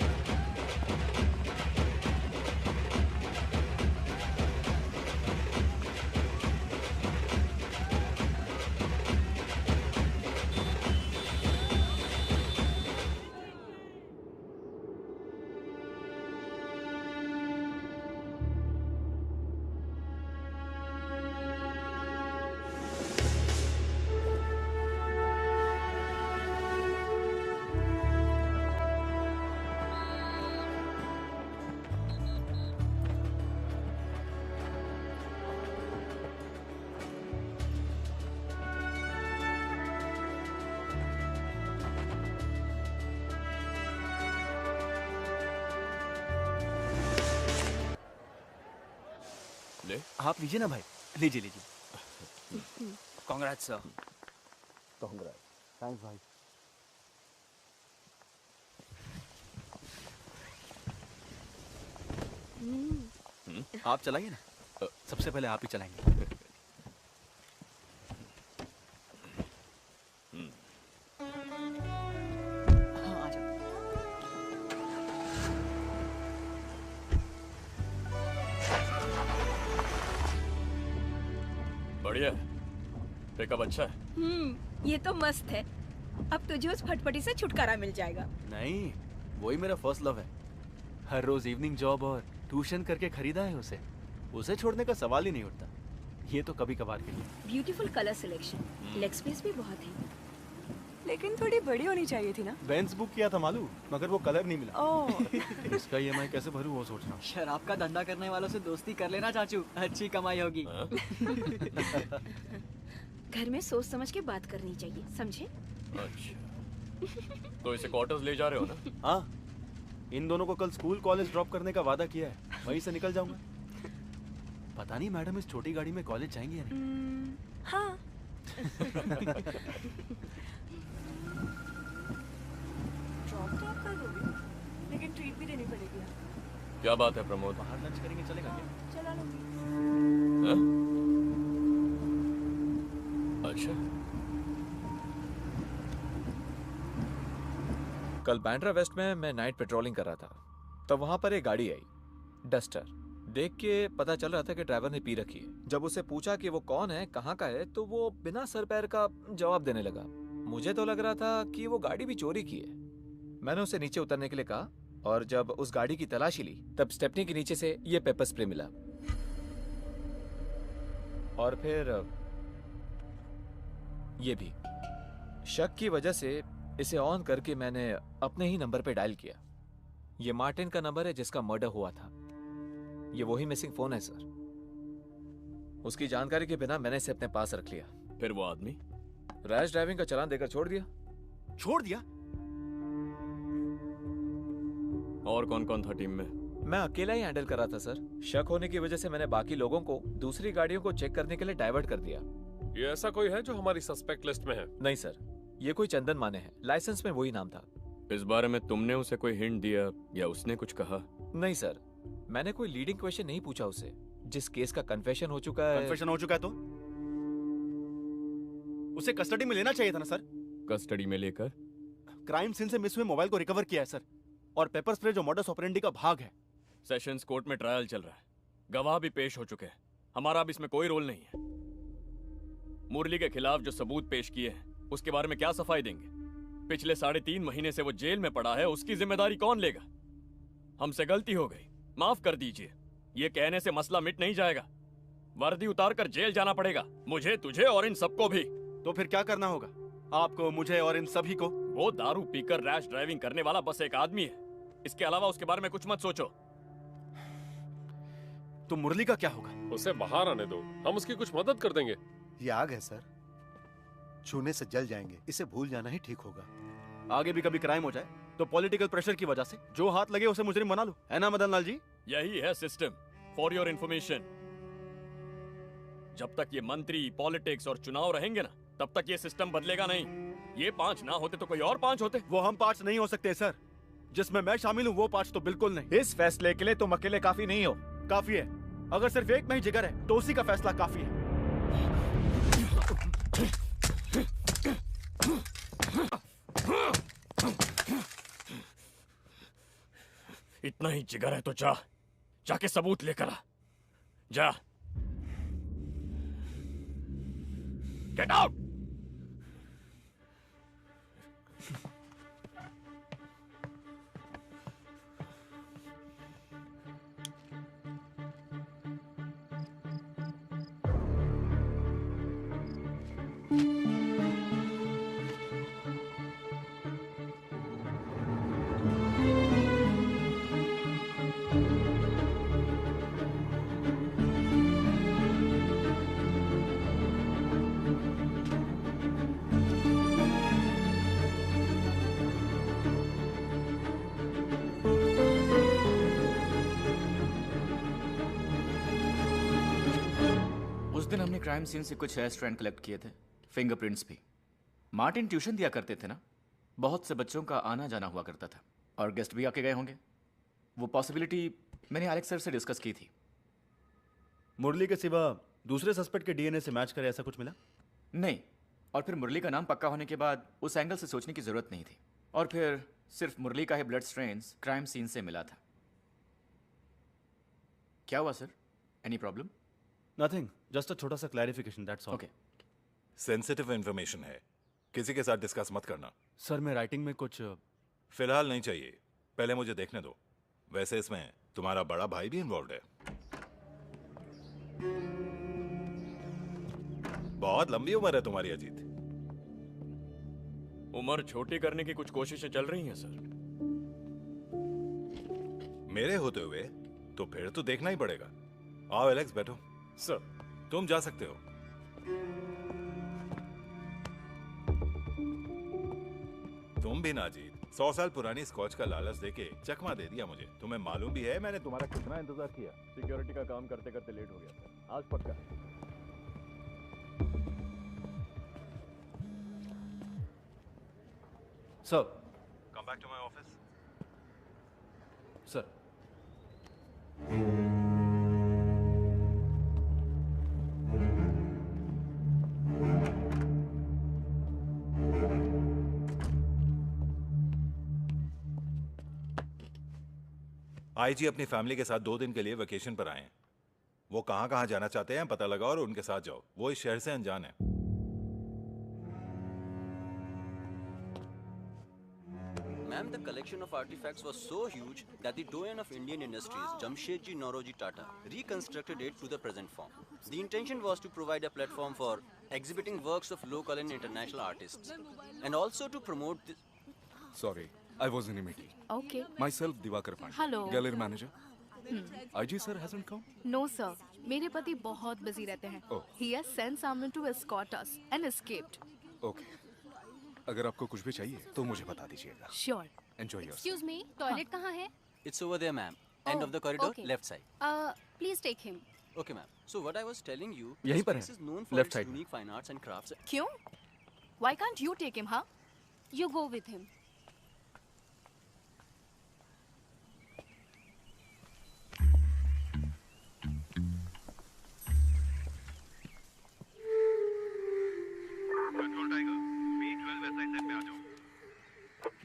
आप लीजिए ना भाई, लीजिए लीजिए। Congrats sir. थैंक्स भाई। आप चलाइए ना, सबसे पहले आप ही चलाएंगे। बढ़िया, पिकअप अच्छा है। ये तो मस्त है। अब तुझे उस फटफटी से छुटकारा मिल जाएगा। नहीं, वही मेरा फर्स्ट लव है। हर रोज इवनिंग जॉब और ट्यूशन करके खरीदा है उसे। उसे छोड़ने का सवाल ही नहीं उठता। ये तो कभी कभार के लिए। Beautiful colour selection, leg space भी बहुत है। लेकिन थोड़ी बड़ी होनी चाहिए थी ना। बेंज बुक किया था मालूम, मगर वो कलर नहीं मिला। ओह। इसका ईएमआई कैसे भरूं वो सोच रहा हूँ। शराब का धंधा करने वालों से दोस्ती कर लेना चाचू, अच्छी कमाई होगी। घर में सोच समझ के बात करनी चाहिए, समझे? अच्छा, तो इसे क्वार्टर्स ले जा रहे हो ना? हाँ, इन दोनों को कल स्कूल कॉलेज ड्रॉप करने का वादा किया है, वहीं से निकल जाऊंगा। पता नहीं मैडम इस छोटी गाड़ी में कॉलेज जाएंगे या नहीं। हाँ। ड्रॉप तो आप कर दोगे, लेकिन ट्रीट भी देनी पड़ेगी। क्या बात है प्रमोद? बाहर लंच करेंगे, चलेगा क्या? चला लूंगी। अच्छा। कल बैंड्रा वेस्ट में मैं नाइट पेट्रोलिंग कर रहा था, तब वहां पर एक गाड़ी आई, डस्टर। देख के पता चल रहा था कि ड्राइवर ने पी रखी है। जब उसे पूछा कि वो कौन है, कहाँ का है, तो वो बिना सर पैर का जवाब देने लगा। मुझे तो लग रहा था कि वो गाड़ी भी चोरी की है। मैंने उसे नीचे उतरने के लिए कहा, और जब उस गाड़ी की तलाशी ली तब स्टेपनी के नीचे से ये पेपर स्प्रे मिला। और फिर ये भी। शक की वजह से इसे ऑन करके मैंने अपने ही नंबर पे डायल किया। ये मार्टिन का नंबर है जिसका मर्डर हुआ था। ये वही मिसिंग फोन है सर। उसकी जानकारी के बिना मैंने इसे अपने पास रख लिया। फिर वो आदमी रैश ड्राइविंग का चालान देकर छोड़ दिया। छोड़ दिया? और कौन कौन था टीम में? मैं अकेला ही हैंडल कर रहा था सर। शक होने की वजह से मैंने बाकी लोगों को दूसरी गाड़ियों को चेक करने के लिए डाइवर्ट कर दिया। ये ऐसा कोई है जो हमारी सस्पेक्ट लिस्ट में है? नहीं सर, ये कोई चंदन माने है, लाइसेंस में वही नाम था। इस बारे में तुमने उसे कोई हिंट दिया या उसने कुछ कहा? नहीं सर, मैंने कोई लीडिंग क्वेश्चन नहीं पूछा उससे। जिस केस का कन्फेशन हो चुका है। कन्फेशन हो चुका है तो उसे कस्टडी में लेना चाहिए था ना सर। कस्टडी में लेकर? क्राइम सीन से मिस हुए मोबाइल को रिकवर किया है सर, और पेपर स्प्रे जो मॉडस ऑपरेंडी का भाग है। सेशंस कोर्ट में ट्रायल चल रहा है, गवाह भी पेश हो चुके हैं। हमारा अब इसमें कोई रोल नहीं है। मुरली के खिलाफ जो सबूत पेश किए हैं उसके बारे में क्या सफाई देंगे? पिछले 3.5 महीने से वो जेल में पड़ा है, उसकी जिम्मेदारी कौन लेगा? हमसे गलती हो गई, माफ कर दीजिए। ये कहने से मसला मिट नहीं जाएगा। वर्दी उतार कर जेल जाना पड़ेगा, मुझे, तुझे और इन सबको भी। तो फिर क्या करना होगा आपको, मुझे और इन सभी को? वो दारू पीकर रैश ड्राइविंग करने वाला बस एक आदमी है। इसके अलावा उसके बारे में कुछ मत सोचो। तो मुरली का क्या होगा? उसे बाहर आने दो, हम उसकी कुछ मदद कर देंगे। ये आग है सर, छूने से जल जाएंगे, इसे भूल जाना ही ठीक होगा। आगे भी कभी क्राइम हो जाए तो पॉलिटिकल प्रेशर की वजह से जो हाथ लगे उसे मुजरिम बना लो, है ना मदन लाल जी? यही है सिस्टम। फॉर योर इंफॉर्मेशन, जब तक ये मंत्री, पॉलिटिक्स और चुनाव रहेंगे ना, तब तक ये सिस्टम बदलेगा नहीं। ये 5 ना होते तो कोई और 5 होते। वो हम 5 नहीं हो सकते सर, जिसमें मैं शामिल हूँ वो 5 तो बिल्कुल नहीं। इस फैसले के लिए तुम अकेले काफी नहीं हो। काफी है, अगर सिर्फ एक में ही जिगर है तो उसी का फैसला काफी है। इतना ही जिगर है तो जाके सबूत लेकर आ। जा। Get out. दिन हमने क्राइम सीन से कुछ हेयर स्ट्रैंड कलेक्ट किए थे, फिंगरप्रिंट्स भी। मार्टिन ट्यूशन दिया करते थे ना, बहुत से बच्चों का आना जाना हुआ करता था और गेस्ट भी आके गए होंगे। वो पॉसिबिलिटी मैंने एलेक्स सर से डिस्कस की थी। मुरली के सिवा दूसरे सस्पेक्ट के डीएनए से मैच करे ऐसा कुछ मिला? नहीं, और फिर मुरली का नाम पक्का होने के बाद उस एंगल से सोचने की जरूरत नहीं थी। और फिर सिर्फ मुरली का ही ब्लड स्ट्रेन्स क्राइम सीन से मिला था। क्या हुआ sir? Any problem? Nothing, just a छोटा सा clarification, that's all. Okay. Sensitive information है, किसी के साथ डिस्कस मत करना। सर मैं राइटिंग में कुछ फिलहाल नहीं चाहिए, पहले मुझे देखने दो। वैसे इसमें तुम्हारा बड़ा भाई भी इन्वॉल्व है। बहुत लंबी उम्र है तुम्हारी अजीत। उम्र छोटी करने की कुछ कोशिशें चल रही हैं सर। मेरे होते हुए तो फिर तो देखना ही पड़ेगा। आओ एलेक्स, बैठो। सर तुम जा सकते हो। तुम भी ना अजीत, 100 साल पुरानी स्कॉच का लालच देके चकमा दे दिया मुझे। तुम्हें मालूम भी है मैंने तुम्हारा कितना इंतजार किया। सिक्योरिटी का काम करते करते लेट हो गया था, आज पक्का। Sir come back to my office. Sir IG अपनी फैमिली के साथ 2 दिन के लिए वेकेशन पर आए हैं। वो कहां जाना चाहते हैं पता लगाओ और उनके साथ जाओ। वो इस शहर से अनजान है। Ma'am, the collection of artifacts was so huge that the doyen of Indian industries, Jamshedji Nauroji Tata, reconstructed it to the present form. The intention was to provide a platform for exhibiting works of local and international artists, and also to promote the... Sorry, I was in a meeting. Okay. Myself, Diwakar Pandey. Hello. Gallery manager. IG sir hasn't come? No sir, मेरे पति बहुत busy रहते हैं. Oh. He has sent someone to escort us and escaped. Okay. अगर आपको कुछ भी चाहिए तो मुझे बता दीजिएगा. Sure. Enjoy yourself. Excuse me, toilet कहाँ है? It's over there, ma'am. End of the corridor, okay. left side. Please take him. Okay, ma'am. So what I was telling you, यहीं this पर place है, is known for left its side. unique fine arts and crafts. क्यों? Why can't you take him, huh? You go with him.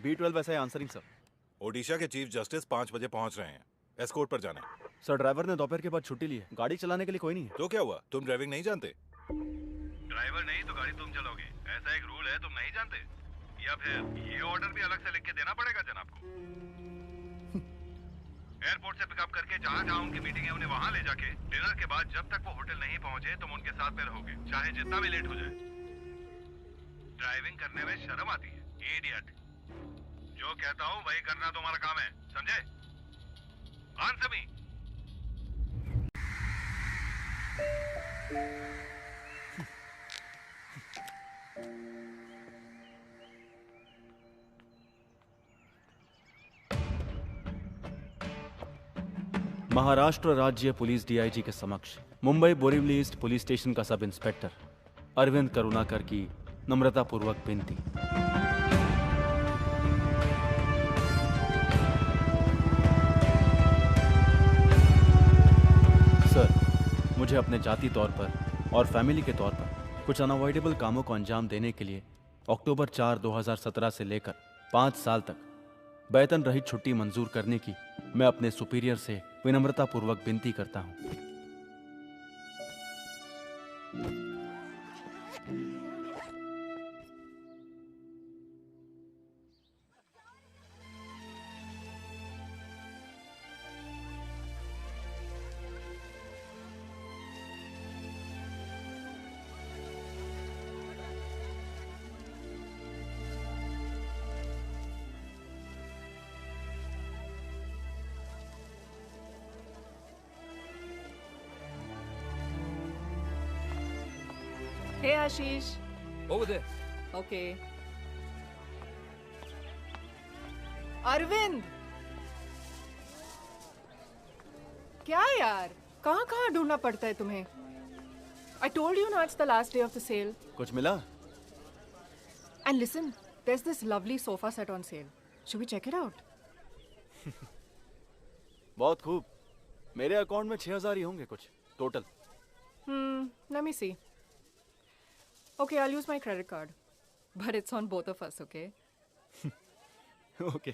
B12 वैसा है answering sir. Odisha के chief justice 5 बजे पहुंच रहे हैं। एस्कॉर्ट पर जाना है। सर ड्राइवर ने दोपहर के बाद छुट्टी ली है, गाड़ी चलाने के लिए कोई नहीं है। तो क्या हुआ, तुम ड्राइविंग नहीं जानते? ड्राइवर नहीं तो गाड़ी तुम चलोगे, ऐसा एक रूल है, तुम नहीं जानते? या फिर ये ऑर्डर भी अलग से लिख के देना पड़ेगा जनाब को? एयरपोर्ट से पिकअप करके जहाँ उनकी मीटिंग है उन्हें वहाँ ले जाके डिनर के बाद जब तक वो होटल नहीं पहुँचे तुम उनके साथ में रहोगे, चाहे जितना भी लेट हो जाए। ड्राइविंग करने में शर्म आती है? इडियट। जो कहता हूँ वही करना तुम्हारा काम है, समझे? Answer me. महाराष्ट्र राज्य पुलिस डीआईजी के समक्ष Mumbai Borivali east police station का सब इंस्पेक्टर अरविंद करुणाकर की नम्रतापूर्वक विनती। सर, मुझे अपने जाति तौर पर और फैमिली के तौर पर कुछ अनअवॉइडेबल कामों को अंजाम देने के लिए अक्टूबर 4, 2017 से लेकर 5 साल तक वेतन रहित छुट्टी मंजूर करने की मैं अपने सुपीरियर से विनम्रतापूर्वक विनती करता हूं। Hey Ashish. Over there. Okay. Arvind, क्या यार, कहाँ कहाँ ढूंढना पड़ता है तुम्हें? I told you now it's the last day of the sale. कुछ मिला? And listen, there's this lovely sofa set on sale. Should we check it out? बहुत खूब। मेरे अकाउंट में 6,000 ही होंगे कुछ total. Let me see. Okay, I'll use my credit card. But it's on both of us, okay? Okay.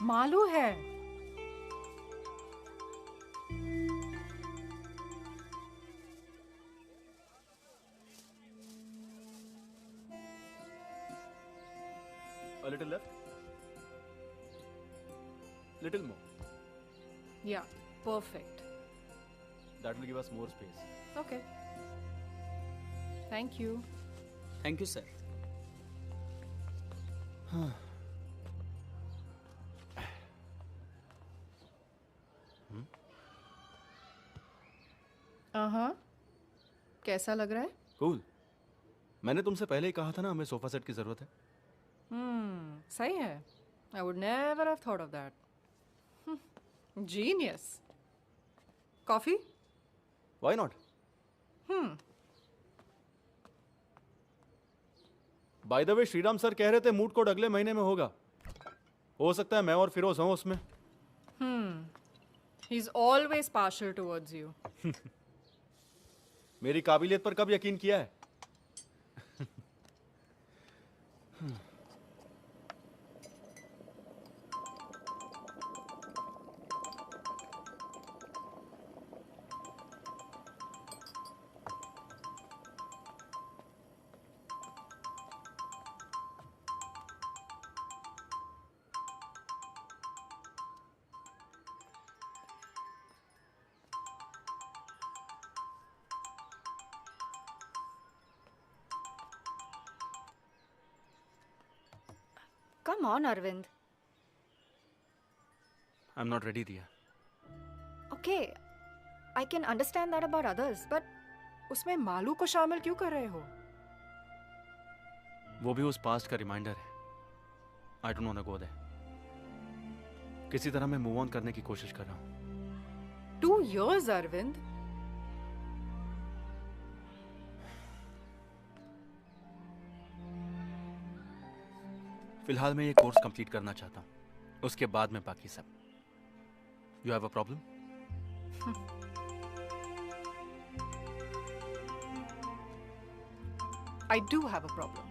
Malu है। A little left. Little more. Yeah, perfect. That will give us more space. Okay. Thank you. Thank you, sir. कैसा लग रहा है? Cool. मैंने तुमसे पहले ही कहा था ना हमें सोफा सेट की जरूरत है। सही है। I would never have thought of that. Genius. Coffee? Why not? By the way, Shriram sir कह रहे थे मूड कोड अगले महीने में होगा। हो सकता है मैं और फिरोज हूं उसमें। He's always partial towards you. मेरी काबिलियत पर कब यकीन किया है? Come on, Arvind. I'm not ready, Diya. Okay, I can understand that about others, but उसमें मालू को शामिल क्यों कर रहे हो? वो भी उस पास्ट का रिमाइंडर है। I don't wanna go there. किसी तरह मैं मूव ऑन करने की कोशिश कर रहा हूँ। 2 years, Arvind. फिलहाल मैं ये कोर्स कंप्लीट करना चाहता हूँ। उसके बाद में बाकी सब। You have a problem? I do have a problem.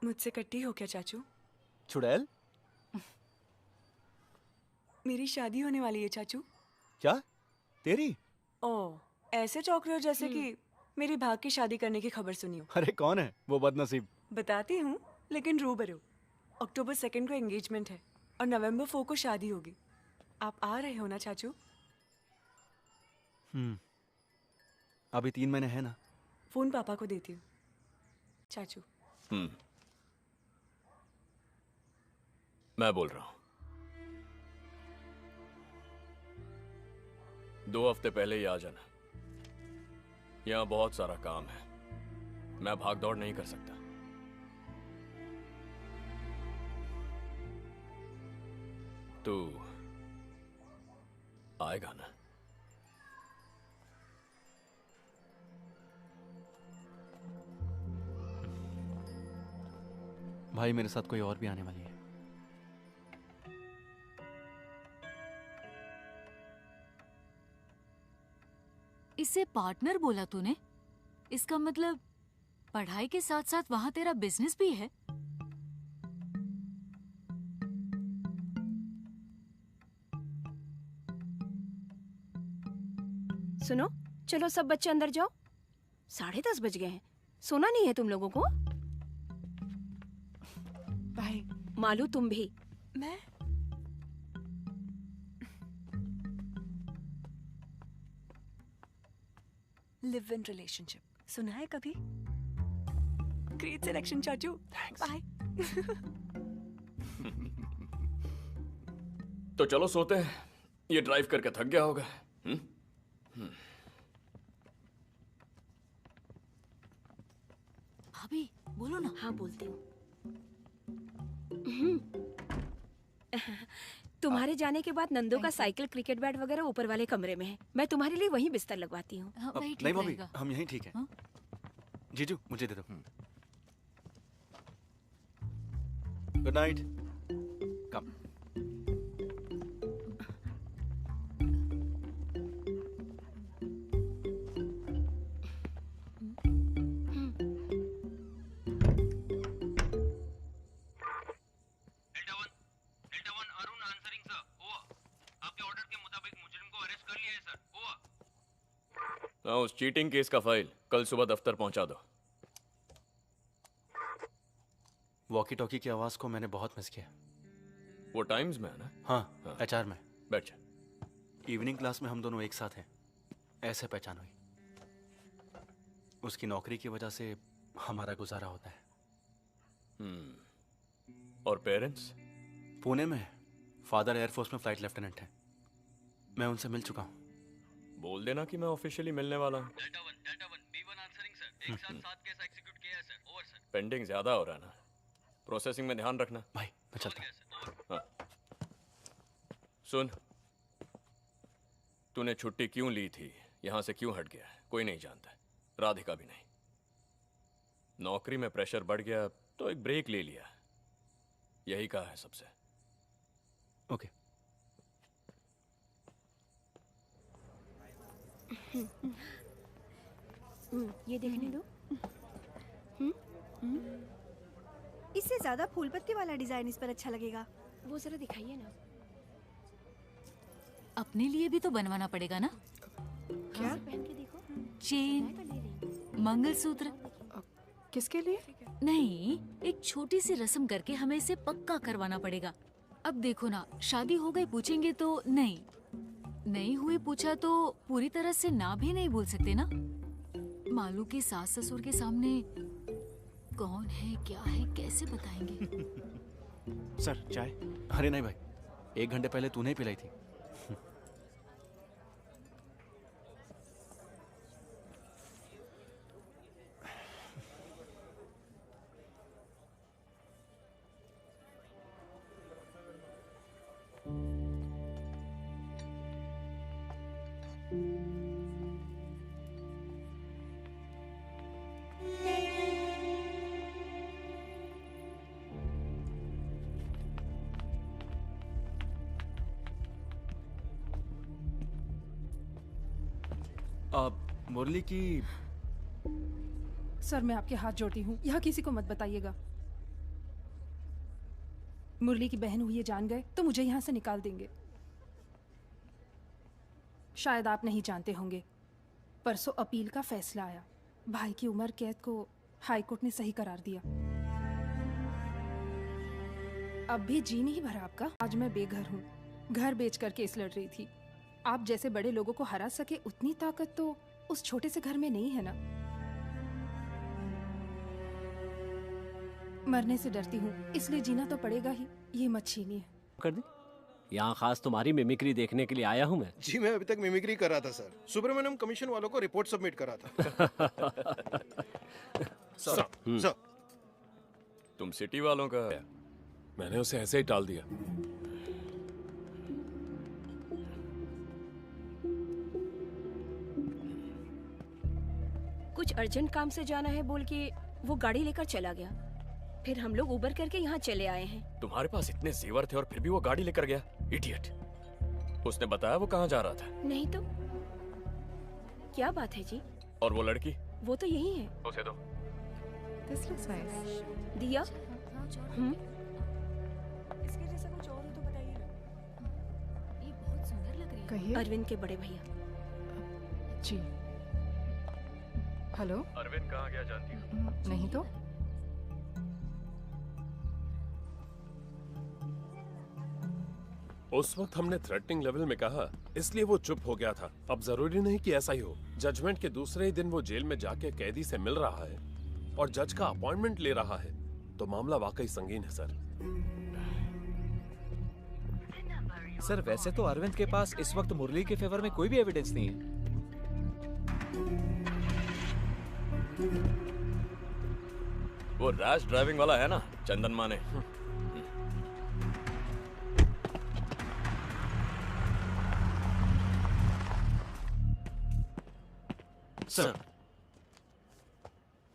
मुझसे कट्टी हो क्या चाचू? चुड़ैल? मेरी शादी होने वाली है चाचू। क्या? तेरी? ओह, ऐसे चौंक रहे हो जैसे कि मेरी भाग की शादी करने की खबर सुनी हो। अरे कौन है वो बदनसीब? बताती हूँ, लेकिन रूबरू। अक्टूबर 2 को एंगेजमेंट है और नवंबर 4 को शादी होगी। आप आ रहे हो ना चाचू? अभी 3 महीने हैं ना। फोन पापा को देती हूँ। चाचू। मैं बोल रहा हूं। 2 हफ्ते पहले ही आ जाना। यहां बहुत सारा काम है, मैं भाग दौड़ नहीं कर सकता। तू आएगा ना? भाई मेरे साथ कोई और भी आने वाली है। इसे पार्टनर बोला तूने? इसका मतलब पढ़ाई के साथ साथ वहाँ तेरा बिजनेस भी है? सुनो, चलो सब बच्चे अंदर जाओ। 10:30 बज गए हैं। सोना नहीं है तुम लोगों को? भाई। मालू तुम भी। मैं? लिव इन रिलेशनशिप सुना है कभी? ग्रेट सिलेक्शन चाचू। बाय। तो चलो सोते हैं, ये ड्राइव करके थक गया होगा। भाभी बोलो ना। हाँ बोलती हूँ। तुम्हारे जाने के बाद नंदो का साइकिल, क्रिकेट बैट वगैरह ऊपर वाले कमरे में है। मैं तुम्हारे लिए वहीं बिस्तर लगवाती हूँ। नहीं भाभी, हम यहीं ठीक हैं। जीजू मुझे दे दो। Good night. कम। उस चीटिंग केस का फाइल कल सुबह दफ्तर पहुंचा दो। वॉकी टॉकी की आवाज को मैंने बहुत मिस किया। वो टाइम्स में है ना? हाँ, एचआर में। बैठ जा। इवनिंग क्लास में हम दोनों एक साथ हैं, ऐसे पहचान हुई। उसकी नौकरी की वजह से हमारा गुजारा होता है। और पेरेंट्स? पुणे में। फादर एयरफोर्स में फ्लाइट लेफ्टिनेंट हैं। मैं उनसे मिल चुका हूँ। बोल देना कि मैं ऑफिशियली मिलने वाला हूँ। पेंडिंग ज्यादा हो रहा है ना, प्रोसेसिंग में ध्यान रखना। भाई मैं चलता हूँ। हाँ। सुन, तूने छुट्टी क्यों ली थी, यहां से क्यों हट गया, कोई नहीं जानता, राधिका भी नहीं। नौकरी में प्रेशर बढ़ गया तो एक ब्रेक ले लिया, यही कहा है सबसे। ओके। ये देखने दो। इससे ज्यादा फूल पत्ती वाला डिजाइन इस पर अच्छा लगेगा। वो जरा दिखाइए ना। अपने लिए भी तो बनवाना पड़ेगा ना। क्या? पहन के देखो। चेन, मंगलसूत्र। किसके लिए? नहीं, एक छोटी सी रस्म करके हमें इसे पक्का करवाना पड़ेगा। अब देखो ना, शादी हो गई पूछेंगे तो नहीं हुई पूछा तो पूरी तरह से ना भी नहीं बोल सकते ना। मालू के सास ससुर के सामने कौन है क्या है कैसे बताएंगे। सर चाय? अरे नहीं भाई, 1 घंटे पहले तूने ही पिलाई थी। मुरली की। सर मैं आपके हाथ जोड़ती हूँ, यहाँ किसी को मत बताइएगा। मुरली की बहन हुई है जान गए तो मुझे यहाँ से निकाल देंगे। शायद आप नहीं जानते होंगे, परसों अपील का फैसला आया। भाई की उम्र कैद को हाई कोर्ट ने सही करार दिया। अब भी जी नहीं भरा आपका? आज मैं बेघर हूँ, घर बेच कर केस लड़ रही थी। आप जैसे बड़े लोगों को हरा सके उतनी ताकत तो उस छोटे से घर में नहीं है ना। मरने से डरती हूँ, इसलिए जीना तो पड़ेगा ही। ये मत छीनिए। कर दी। यहाँ खास तुम्हारी मिमिक्री देखने के लिए आया हूँ मैं। जी मैं अभी तक मिमिक्री कर रहा था सर। सुब्रमण्यम कमीशन वालों को रिपोर्ट सबमिट करा था। सर, तुम सिटी वालों का मैंने उसे ऐसे ही टाल दिया। कुछ अर्जेंट काम से जाना है बोल के वो गाड़ी लेकर चला गया। फिर हम लोग उबर करके यहाँ चले आए हैं। तुम्हारे पास इतने जेवर थे और फिर भी वो गाड़ी लेकर गया। इडियट। उसने बताया वो कहाँ जा रहा था? नहीं तो क्या बात है जी? और वो लड़की? वो तो यही है। उसे दो। This looks nice. दिया? इसके जैसा कुछ और हो तो बताइए ना। ये बहुत सुंदर लग रही है। कहिए। अरविंद के बड़े भैया। जी। हेलो। अरविंद कहाँ गया जानती हो? नहीं तो। उस वक्त हमने थ्रेटनिंग लेवल में कहा, इसलिए वो चुप हो गया था। अब जरूरी नहीं कि ऐसा ही हो। जजमेंट के दूसरे ही दिन वो जेल में जाके कैदी से मिल रहा है और जज का अपॉइंटमेंट ले रहा है, तो मामला वाकई संगीन है सर। सर वैसे तो अरविंद के पास इस वक्त मुरली के फेवर में कोई भी एविडेंस नहीं है। वो रैश ड्राइविंग वाला है ना, चंदन माने। सर,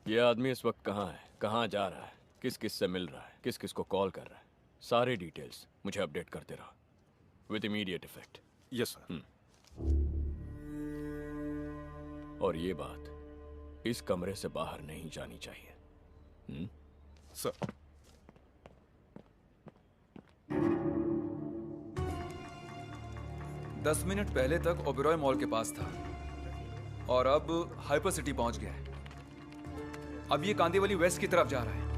ये आदमी इस वक्त कहाँ है, कहाँ जा रहा है, किस किस से मिल रहा है, किस किस को कॉल कर रहा है, सारे डिटेल्स मुझे अपडेट करते रहो with immediate effect. Yes sir. और ये बात इस कमरे से बाहर नहीं जानी चाहिए। सर। दस मिनट पहले तक ओबेरॉय मॉल के पास था और अब हाइपर सिटी पहुंच गया है। अब ये कांदीवली वेस्ट की तरफ जा रहा है।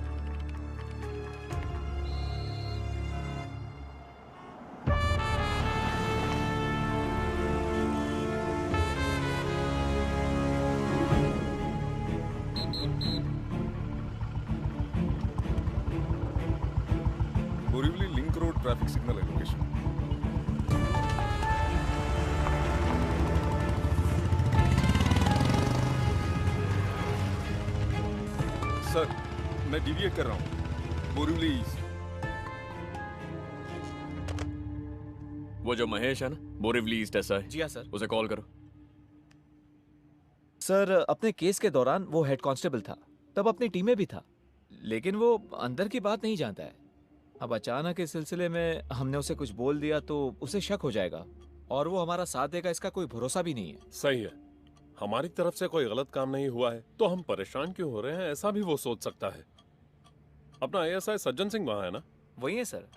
Borivali link road traffic signal है लोकेशन। सर मैं डिविएट कर रहा हूँ बोरीवली ईस्ट। वो जो महेश है ना, बोरीवली ईस्ट ऐसा है। जी हाँ सर। उसे कॉल करो। सर अपने केस के दौरान वो हेड कांस्टेबल था, तब अपनी टीम में भी था, लेकिन वो अंदर की बात नहीं जानता है। अब अचानक इस सिलसिले में हमने उसे कुछ बोल दिया तो उसे शक हो जाएगा और वो हमारा साथ देगा, इसका कोई भरोसा भी नहीं है। सही है, हमारी तरफ से कोई गलत काम नहीं हुआ है तो हम परेशान क्यों हो रहे हैं, ऐसा भी वो सोच सकता है। अपना एएसआई सज्जन सिंह वहां है ना? वही है सर।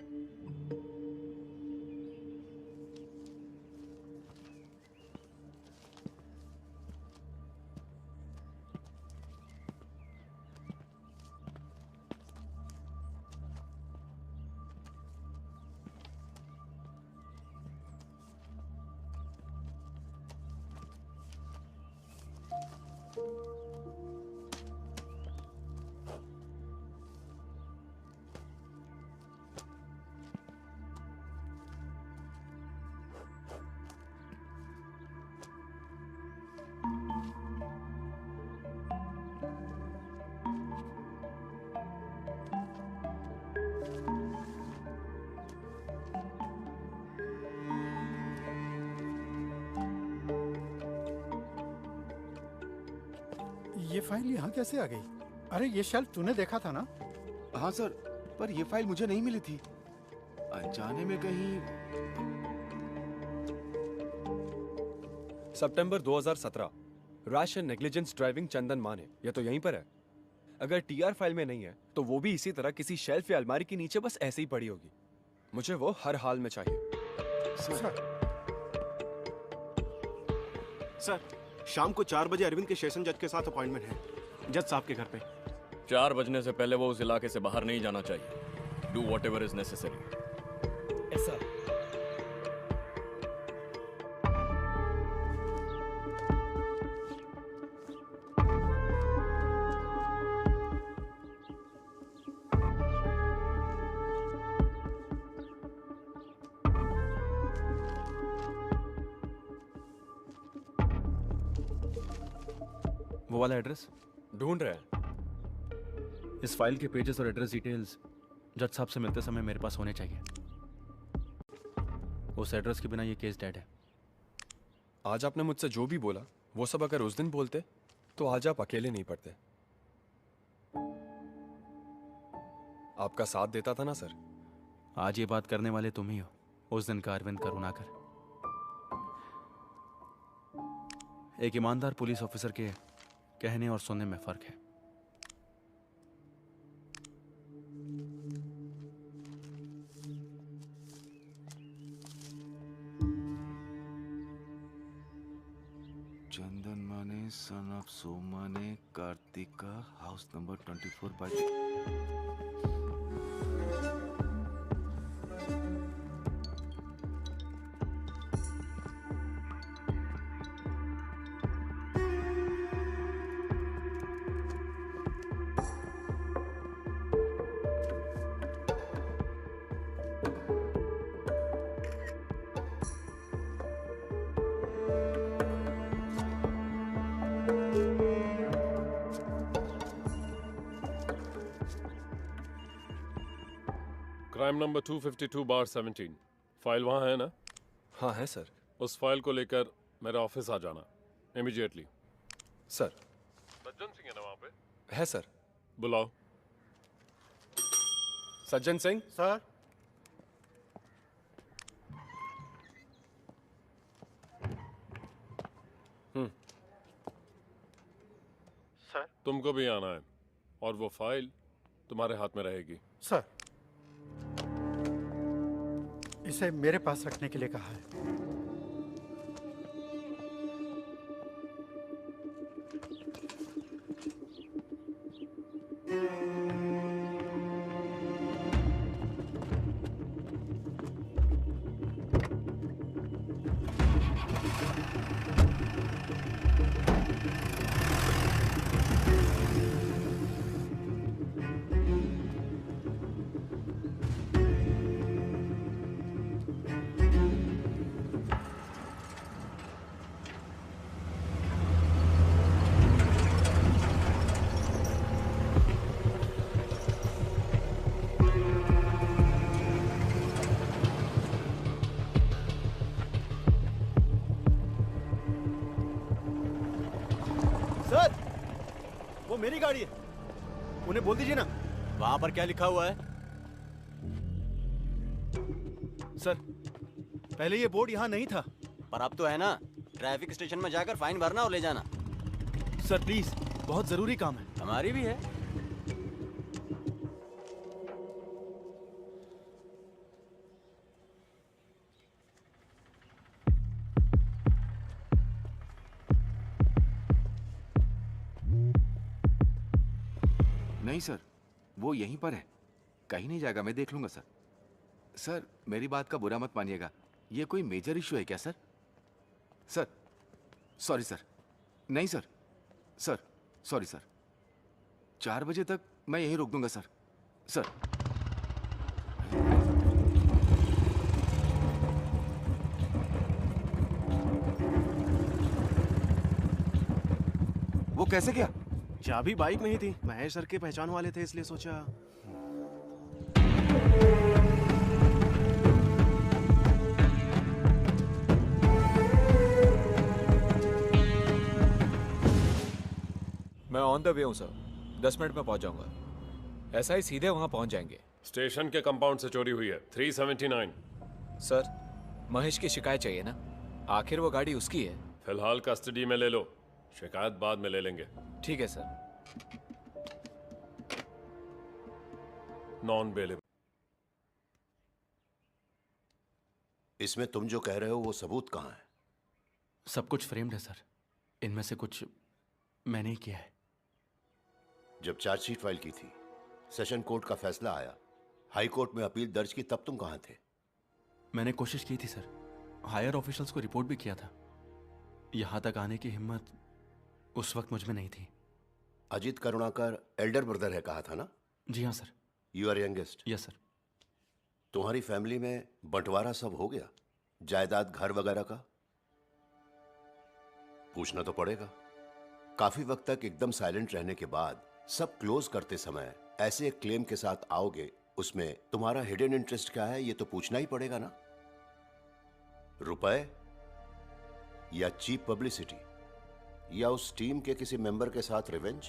ये फाइल यहाँ कैसे आ गई? अरे ये शेल्फ तूने देखा था ना? हाँ सर, पर ये फाइल मुझे नहीं मिली थी। अनजाने में कहीं। सितंबर 2017 रैश एंड नेग्लिजेंस ड्राइविंग चंदन माने, ये तो यहीं पर है। अगर टीआर फाइल में नहीं है तो वो भी इसी तरह किसी शेल्फ या अलमारी के नीचे बस ऐसे ही पड़ी होगी। मुझे वो हर हाल में चाहिए। सर शाम को 4 बजे अरविंद के सेशन जज के साथ अपॉइंटमेंट है, जज साहब के घर पे। 4 बजने से पहले वो उस इलाके से बाहर नहीं जाना चाहिए। Do whatever is necessary. Yes, sir. वो वाला एड्रेस ढूंढ रहे हैं। इस फाइल के पेजेस और एड्रेस डिटेल्स जज साहब से मिलते समय मेरे पास होने चाहिए। उस एड्रेस के बिना ये केस डेड है। आज आपने मुझसे जो भी बोला वो सब अगर उस दिन बोलते तो आज आप अकेले नहीं पड़ते। आपका साथ देता था ना सर। आज ये बात करने वाले तुम ही हो, उस दिन का अरविंद करुणाकर। एक ईमानदार पुलिस ऑफिसर के कहने और सुनने में फर्क है। चंदन माने सन ऑफ सोमा ने Karthika house number 24/। Crime number 252/17 file वहाँ है ना? हाँ है सर। उस फाइल को लेकर मेरे ऑफिस आ जाना इमीडिएटली। सर। सज्जन सिंह है ना वहाँ पे? है सर। बुलाओ। सज्जन सिंह। सर। सर। तुमको भी आना है और वो फाइल तुम्हारे हाथ में रहेगी। सर, इसे मेरे पास रखने के लिए कहा है। वो मेरी गाड़ी है, उन्हें बोल दीजिए ना। वहां पर क्या लिखा हुआ है? सर, पहले ये बोर्ड यहाँ नहीं था। पर अब तो है ना। ट्रैफिक स्टेशन में जाकर फाइन भरना और ले जाना। सर प्लीज, बहुत जरूरी काम है। हमारी भी है। नहीं सर, वो यहीं पर है, कहीं नहीं जाएगा, मैं देख लूंगा सर। सर मेरी बात का बुरा मत मानिएगा, ये कोई मेजर इशू है क्या सर? Sir sorry sir. नहीं सर, सर सॉरी सर। 4 बजे तक मैं यहीं रोक दूंगा सर। सर वो कैसे किया? चाबी बाइक में ही थी, महेश सर के पहचान वाले थे इसलिए सोचा। मैं ऑन द वे हूँ सर, 10 मिनट में पहुंच जाऊंगा। ऐसा ही सीधे वहां पहुंच जाएंगे। स्टेशन के कंपाउंड से चोरी हुई है 379। सर, महेश की शिकायत चाहिए ना, आखिर वो गाड़ी उसकी है। फिलहाल कस्टडी में ले लो, शिकायत बाद में ले लेंगे। ठीक है सर। Non bailable. इसमें तुम जो कह रहे हो वो सबूत कहाँ है? सब कुछ फ्रेम्ड है सर, इनमें से कुछ मैंने ही किया है। जब चार्जशीट फाइल की थी, सेशन कोर्ट का फैसला आया हाई कोर्ट में अपील दर्ज की तब तुम कहाँ थे? मैंने कोशिश की थी सर, हायर ऑफिशियल्स को रिपोर्ट भी किया था। यहाँ तक आने की हिम्मत उस वक्त मुझ में नहीं थी। अजीत करुणाकर एल्डर ब्रदर है कहा था ना? जी हाँ sir. You are youngest? Yes sir. तुम्हारी फैमिली में बंटवारा सब हो गया, जायदाद घर वगैरह का? पूछना तो पड़ेगा। काफी वक्त तक एकदम साइलेंट रहने के बाद सब क्लोज करते समय ऐसे एक क्लेम के साथ आओगे, उसमें तुम्हारा हिडन इंटरेस्ट क्या है ये तो पूछना ही पड़ेगा ना। रुपए या चीप पब्लिसिटी या उस टीम के किसी मेंबर के साथ रिवेंज?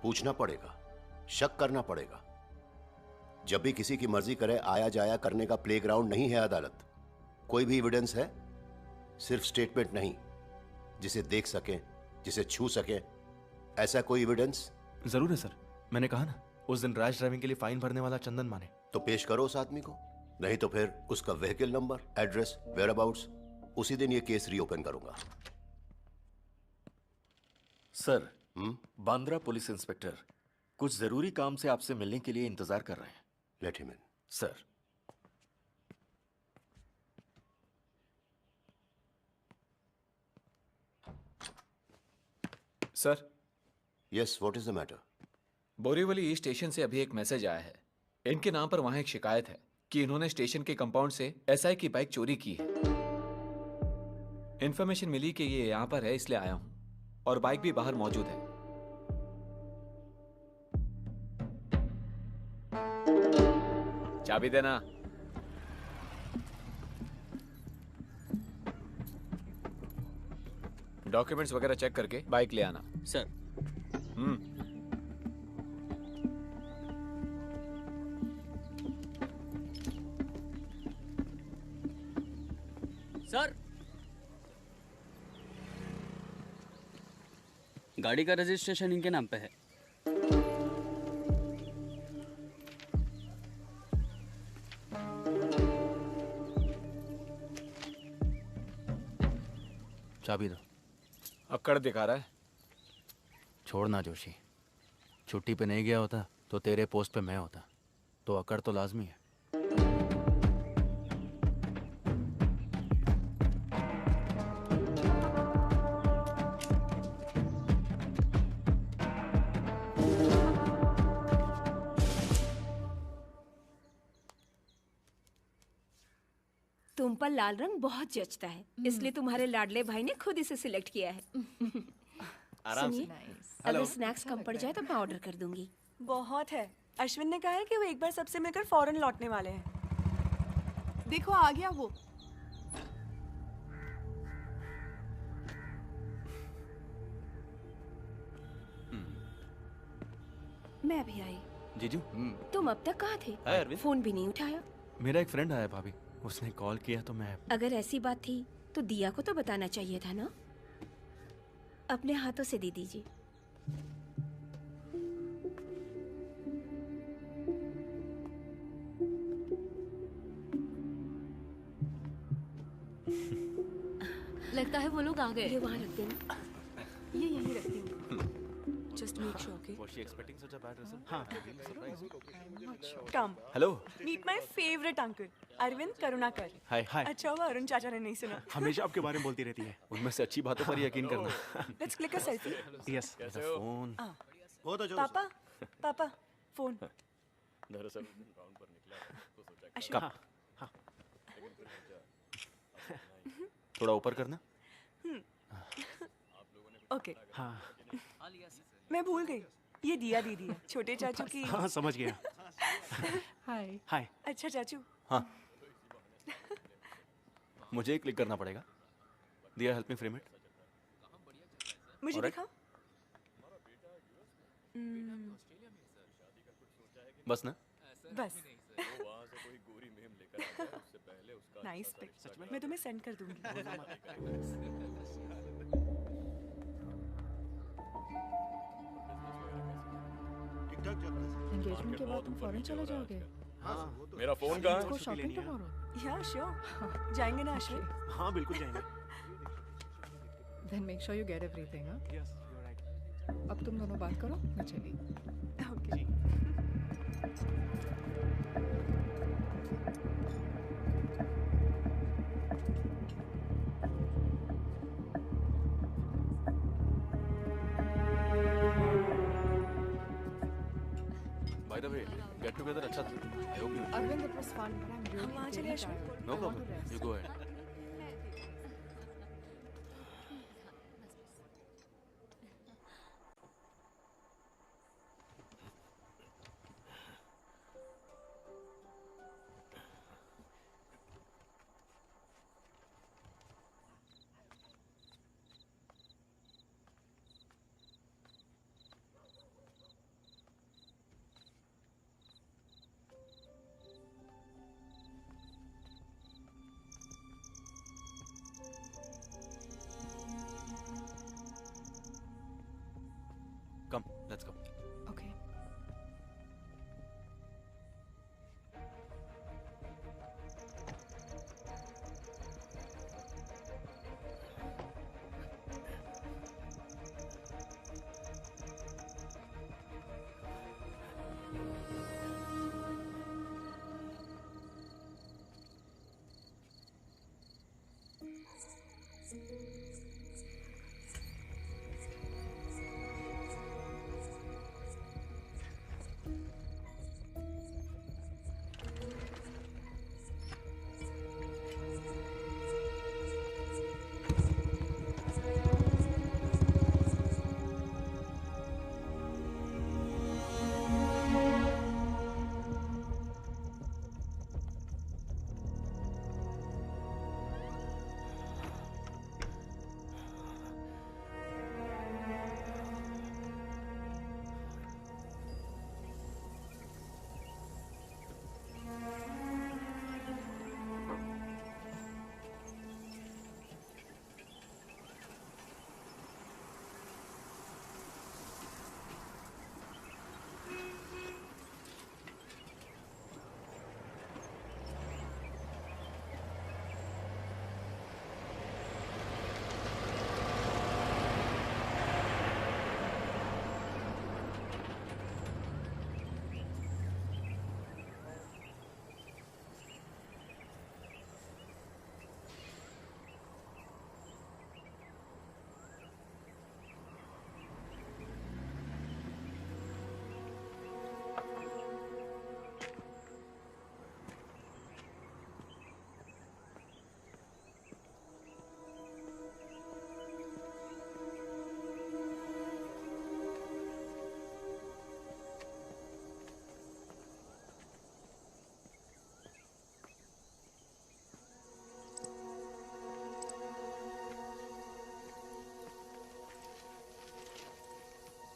पूछना पड़ेगा, शक करना पड़ेगा। जब भी किसी की मर्जी करे आया जाया करने का प्लेग्राउंड नहीं है अदालत। कोई भी एविडेंस है, सिर्फ स्टेटमेंट नहीं, जिसे देख सके, जिसे छू सके, ऐसा कोई एविडेंस? जरूर है सर। मैंने कहा ना, उस दिन रैश ड्राइविंग के लिए फाइन भरने वाला चंदन माने। तो पेश करो उस आदमी को, नहीं तो फिर उसका व्हीकल नंबर, एड्रेस, वेयरअबाउट्स, उसी दिन ये केस रीओपन करूंगा। सर, बांद्रा पुलिस इंस्पेक्टर कुछ जरूरी काम से आपसे मिलने के लिए इंतजार कर रहे हैं। Let him in. Sir. Sir. Yes, what is the matter? Borivali station से अभी एक मैसेज आया है। इनके नाम पर वहां एक शिकायत है कि इन्होंने स्टेशन के कंपाउंड से एसआई की बाइक चोरी की है। इन्फॉर्मेशन मिली कि ये यहां पर है, इसलिए आया हूं, और बाइक भी बाहर मौजूद है। चाबी देना। डॉक्यूमेंट्स वगैरह चेक करके बाइक ले आना। सर। सर, गाड़ी का रजिस्ट्रेशन इनके नाम पे है। चाबी दो। अक्कड़ दिखा रहा है। छोड़ना जोशी, छुट्टी पे नहीं गया होता तो तेरे पोस्ट पे मैं होता, तो अकड़ तो लाजमी है। तुम पर लाल रंग बहुत जचता है, इसलिए तुम्हारे लाडले भाई ने खुद इसे सिलेक्ट किया है। आराम से। अगर स्नैक्स कम पड़ जाए तो मैं ऑर्डर कर दूंगी। बहुत है। अश्विन ने कहा है कि वो एक बार सबसे मिलकर फौरन लौटने वाले हैं। देखो आ गया वो। मैं भी आई। जीजू। तुम अब तक कहाँ थे? हाय अरविंद। फोन भी नहीं उठाया। मेरा एक फ्रेंड आया भाभी, उसने कॉल किया तो मैं। अगर ऐसी बात थी तो दिया को तो बताना चाहिए था ना। अपने हाथों से दे दीजिए। लगता है वो लोग आ गए। ये वहाँ रख देना। ये यहीं रख दूंगी। Just make sure, okay? Was she expecting such a bad result? हाँ। Surprise. Come. Hello. Meet my favorite uncle, Arvind Karunakar. हाय हाय। अच्छा हुआ अरुण चाचा ने नहीं सुना। हमेशा आपके बारे में बोलती रहती है। उनमें से अच्छी बातों पर यकीन करना। Let's click a selfie. Yes. Phone. पापा, पापा, फोन। दरअसल राउंड पर निकला तो अश्विन। हाँ। थोड़ा ऊपर करना। ओके। हाँ। मैं भूल गई, ये दिया दीदी है, छोटे चाचू की। हाँ समझ गया। हाय। हाय। अच्छा चाचू। हाँ। मुझे क्लिक करना पड़ेगा। दिया हेल्प मी फ्रेम इट। मुझे दिखा। बस ना। बस। Nice pic. मैं तुम्हें सेंड कर दूंगी। एंगेजमेंट के बाद तुम फॉरेन चले जाओगे? हाँ, मेरा फोन कहाँ है? को शॉपिंग टुमारो? या श्योर। जाएंगे ना अश्विन? हाँ बिल्कुल जाएंगे। Then make sure you get everything, हाँ? Yes, you're right. अब तुम दोनों बात करो, मैं चली। Okay. By the way, get together अच्छा था। I hope you Arvind, it was fun, but I'm really वहाँ चले very Ashwin. tired. No I want to problem, rest. You go ahead. Come, let's go. Okay.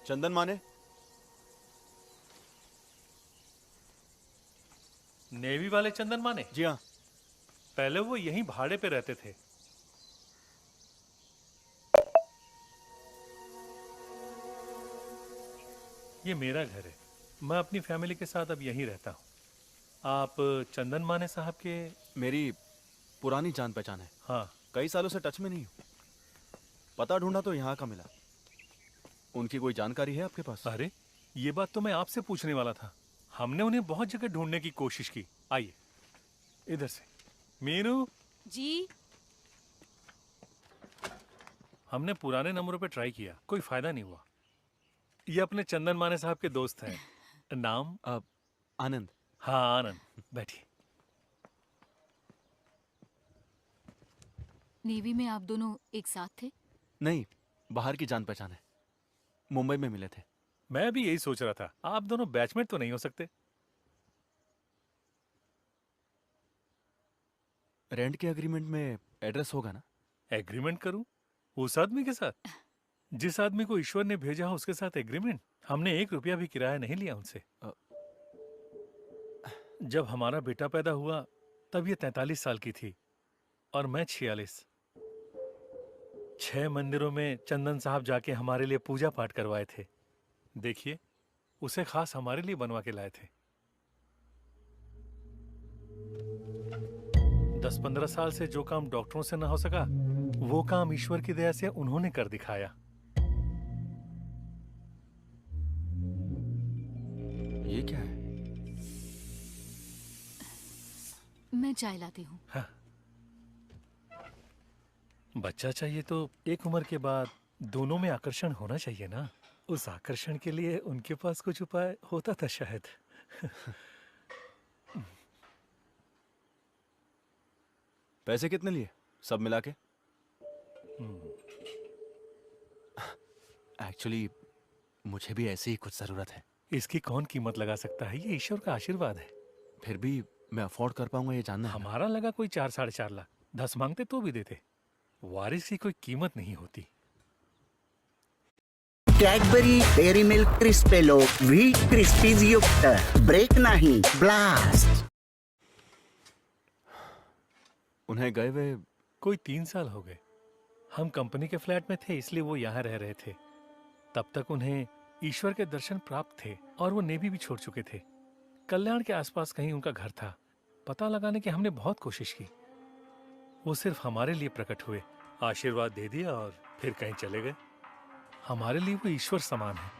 Chandan माने? Navy वाले चंदन माने? जी हाँ। पहले वो यहीं भाड़े पे रहते थे। ये मेरा घर है। मैं अपनी फैमिली के साथ अब यहीं रहता हूँ। आप चंदन माने साहब के? मेरी पुरानी जान पहचान है। हाँ। कई सालों से टच में नहीं हूँ। पता ढूंढा तो यहाँ का मिला। उनकी कोई जानकारी है आपके पास? अरे, ये बात तो मैं आपसे पूछने वाला था। हमने उन्हें बहुत जगह ढूंढने की कोशिश की। आइए, इधर से। मीनू जी। हमने पुराने नंबरों पे ट्राई किया, कोई फायदा नहीं हुआ। ये अपने चंदन माने साहब के दोस्त हैं। नाम? आनंद। हाँ, आनंद। बैठिए। नेवी में आप दोनों एक साथ थे? नहीं, बाहर की जान पहचान है। मुंबई में मिले थे। मैं भी यही सोच रहा था, आप दोनों बैचमेट तो नहीं हो सकते? रेंट के एग्रीमेंट में एड्रेस होगा ना? एग्रीमेंट करूं? उस आदमी के साथ? जिस आदमी को ईश्वर ने भेजा उसके साथ एग्रीमेंट? हमने 1 रुपया भी किराया नहीं लिया उनसे। जब हमारा बेटा पैदा हुआ तब ये 43 साल की थी और मैं 46। 6 मंदिरों में चंदन साहब जाके हमारे लिए पूजा पाठ करवाए थे। देखिए, उसे खास हमारे लिए बनवा के लाए थे। 10-15 साल से जो काम डॉक्टरों से ना हो सका, वो काम ईश्वर की दया से उन्होंने कर दिखाया। ये क्या है? मैं चाय लाती हूँ। बच्चा चाहिए तो एक उम्र के बाद दोनों में आकर्षण होना चाहिए ना। उस आकर्षण के लिए उनके पास कुछ उपाय होता था शायद। पैसे कितने लिए सब मिला के? एक्चुअली मुझे भी ऐसी ही कुछ जरूरत है। इसकी कौन कीमत लगा सकता है, ये ईश्वर का आशीर्वाद है। फिर भी मैं अफोर्ड कर पाऊंगा ये जानना है। हमारा लगा कोई 4-4.5 लाख, 10 मांगते तो भी देते। वारिस की कोई कीमत नहीं होती। Cadbury Dairy Milk Crispello wheat crispies युक्त, ब्रेक नाही ब्लास्ट। उन्हें गए हुए कोई 3 साल हो गए। हम कंपनी के फ्लैट में थे इसलिए वो यहाँ रह रहे थे। तब तक उन्हें ईश्वर के दर्शन प्राप्त थे और वो नेवी भी छोड़ चुके थे। कल्याण के आसपास कहीं उनका घर था। पता लगाने की हमने बहुत कोशिश की। वो सिर्फ हमारे लिए प्रकट हुए, आशीर्वाद दे दिया और फिर कहीं चले गए। हमारे लिए वो ईश्वर समान है।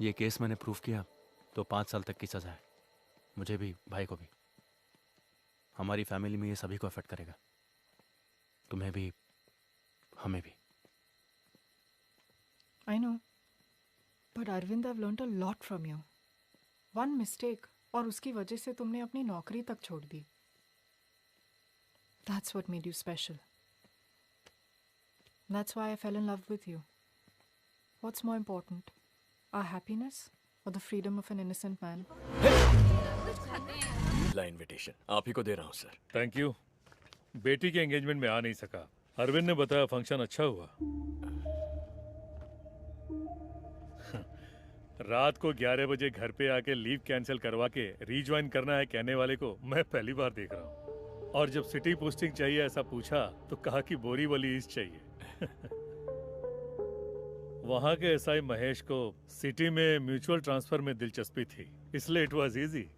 ये केस मैंने प्रूफ किया तो 5 साल तक की सजा है। मुझे भी, भाई को भी। हमारी फैमिली में ये सभी को अफेक्ट करेगा, तुम्हें भी, हमें भी। I know, but Arvind, I've learned a lot from you. One mistake और उसकी वजह से तुमने अपनी नौकरी तक छोड़ दी। That's what made you special. That's why I fell in love with you. What's more important, our happiness or the freedom of an innocent man? ला इनविटेशन आप ही को दे रहा हूँ सर। Thank you. बेटी के एंगेजमेंट में आ नहीं सका। अरविंद ने बताया फंक्शन अच्छा हुआ। रात को 11 बजे घर पे आके लीव कैंसिल करवा के रीज्वाइन करना है कहने वाले को मैं पहली बार देख रहा हूँ। और जब सिटी पोस्टिंग चाहिए ऐसा पूछा तो कहा कि बोरीवली ईस्ट चाहिए। वहां के एसआई महेश को सिटी में म्यूचुअल ट्रांसफर में दिलचस्पी थी, इसलिए इट वाज इजी।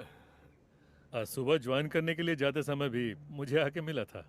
सुबह ज्वाइन करने के लिए जाते समय भी मुझे आके मिला था।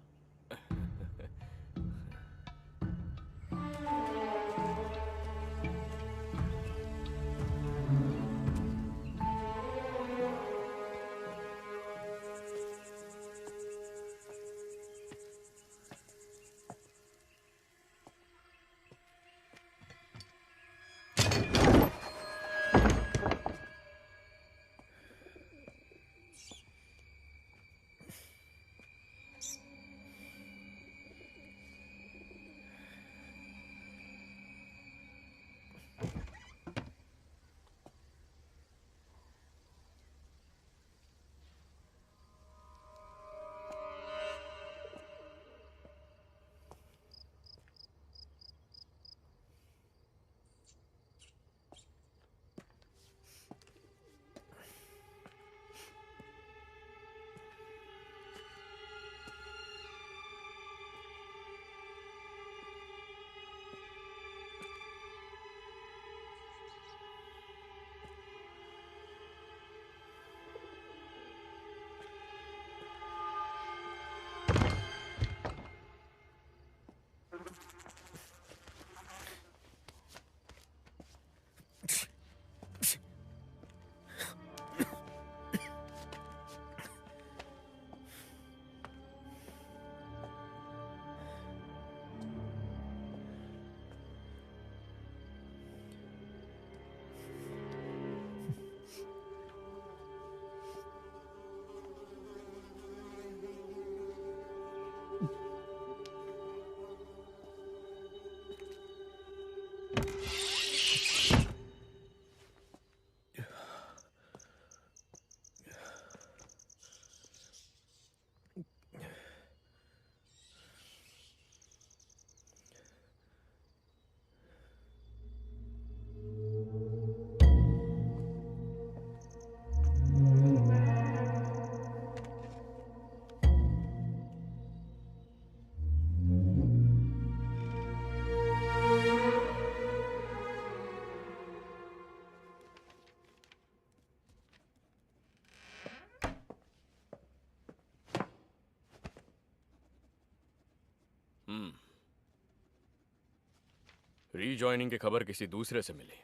रीजॉइनिंग की खबर किसी दूसरे से मिली।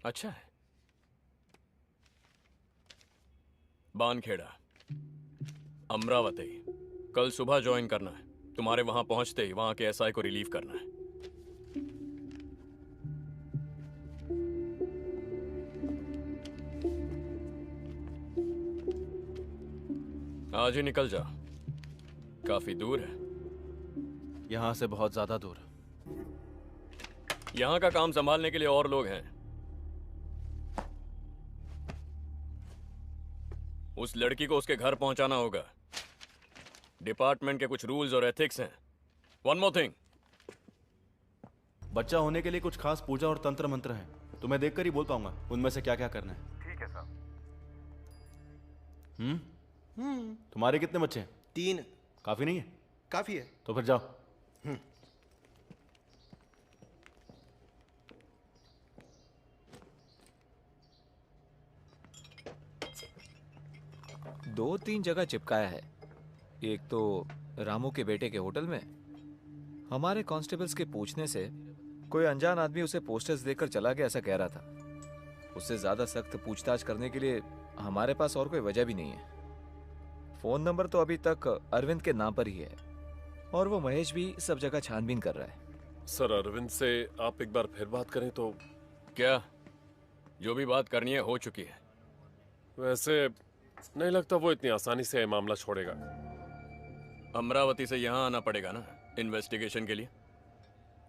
अच्छा है। बानखेड़ा, अमरावती, कल सुबह ज्वाइन करना है। तुम्हारे वहां पहुंचते ही वहां के एसआई को रिलीव करना है। आज ही निकल जाओ, काफी दूर है। यहाँ से बहुत ज्यादा दूर। यहाँ का काम संभालने के लिए और लोग हैं। उस लड़की को उसके घर पहुंचाना होगा। डिपार्टमेंट के कुछ रूल्स और एथिक्स हैं। वन मोर थिंग, बच्चा होने के लिए कुछ खास पूजा और तंत्र मंत्र हैं। तुम्हें देखकर ही बोल पाऊंगा उनमें से क्या क्या करना है। ठीक है साहब। तुम्हारे कितने बच्चे हैं? 3। काफी नहीं है? काफी है। तो फिर जाओ। दो तीन जगह चिपकाया है। एक तो रामू के बेटे के होटल में। हमारे कांस्टेबल्स के पूछने से कोई अनजान आदमी उसे पोस्टर्स देकर चला गया, ऐसा कह रहा था। उससे ज्यादा सख्त पूछताछ करने के लिए हमारे पास और कोई वजह भी नहीं है। फोन नंबर तो अभी तक अरविंद के नाम पर ही है और वो महेश भी सब जगह छानबीन कर रहा है। सर, अरविंद से आप एक बार फिर बात करें तो। क्या? जो भी बात करनी है हो चुकी है। वैसे नहीं लगता वो इतनी आसानी से ये मामला छोड़ेगा। अमरावती से यहाँ आना पड़ेगा ना इन्वेस्टिगेशन के लिए।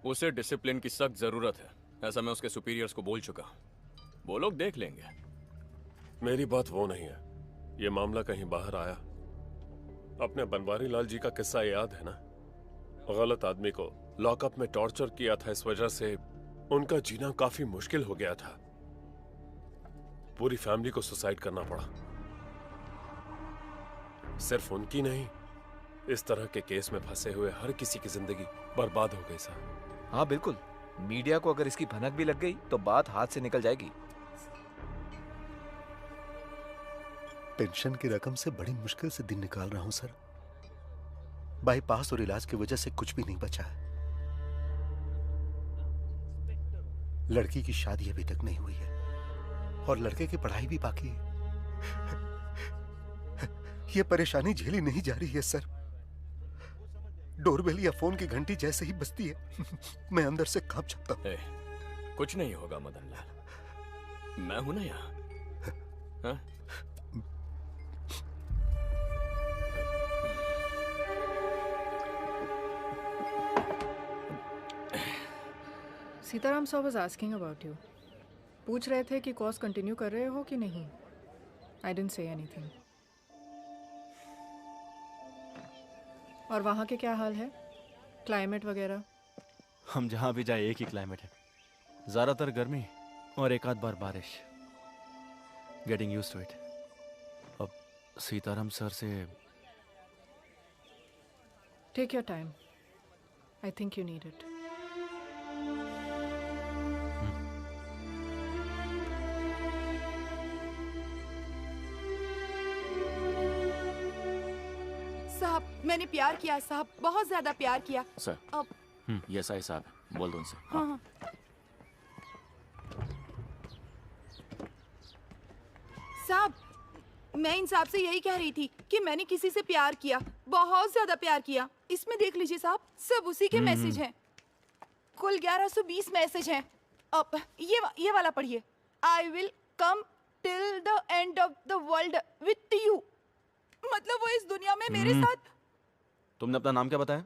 उसे डिसिप्लिन की सख्त जरूरत है, ऐसा मैं उसके सुपीरियर्स को बोल चुका। वो लोग देख लेंगे। मेरी बात वो नहीं है, ये मामला कहीं बाहर आया। अपने बनवारी लाल जी का किस्सा याद है ना? गलत आदमी को लॉकअप में टॉर्चर किया था, इस वजह से उनका जीना काफी मुश्किल हो गया था। पूरी फैमिली को सुसाइड करना पड़ा। सिर्फ उनकी नहीं, इस तरह के केस में फंसे हुए हर किसी की जिंदगी बर्बाद हो गई सर। हाँ बिल्कुल, मीडिया को अगर इसकी भनक भी लग गई तो बात हाथ से निकल जाएगी। पेंशन की रकम से बड़ी मुश्किल से दिन निकाल रहा हूं सर। बाईपास और इलाज की वजह से कुछ भी नहीं बचा है। लड़की की शादी अभी तक नहीं हुई है और लड़के की पढ़ाई भी बाकी है। यह परेशानी झेली नहीं जा रही है सर। डोरबेल या फोन की घंटी जैसे ही बजती है मैं अंदर से कांप जाता हूं। कुछ नहीं होगा मदन लाल, मैं हूं ना यहाँ। हाँ? Sitaram sir was asking about you. पूछ रहे थे कि कोर्स कंटिन्यू कर रहे हो कि नहीं। I didn't say anything. और वहाँ के क्या हाल है, क्लाइमेट वगैरह? हम जहाँ भी जाए एक ही क्लाइमेट है, ज़्यादातर गर्मी और एक आध बार बारिश। Getting used to it. अब सीताराम सर से। Take your time, I think you need it. साहब, मैंने प्यार किया साहब, बहुत ज्यादा प्यार किया। सर, अब ये एसआई साहब बोल दो उनसे। हाँ हाँ। साहब, मैं इन साहब से यही कह रही थी कि मैंने किसी से प्यार किया, बहुत ज्यादा प्यार किया। इसमें देख लीजिए साहब, सब उसी के मैसेज हैं। कुल 1120 मैसेज हैं। अब ये वाला पढ़िए। I will come till the end of the world with you. मतलब वो इस दुनिया में मेरे साथ। तुमने अपना नाम क्या बताया?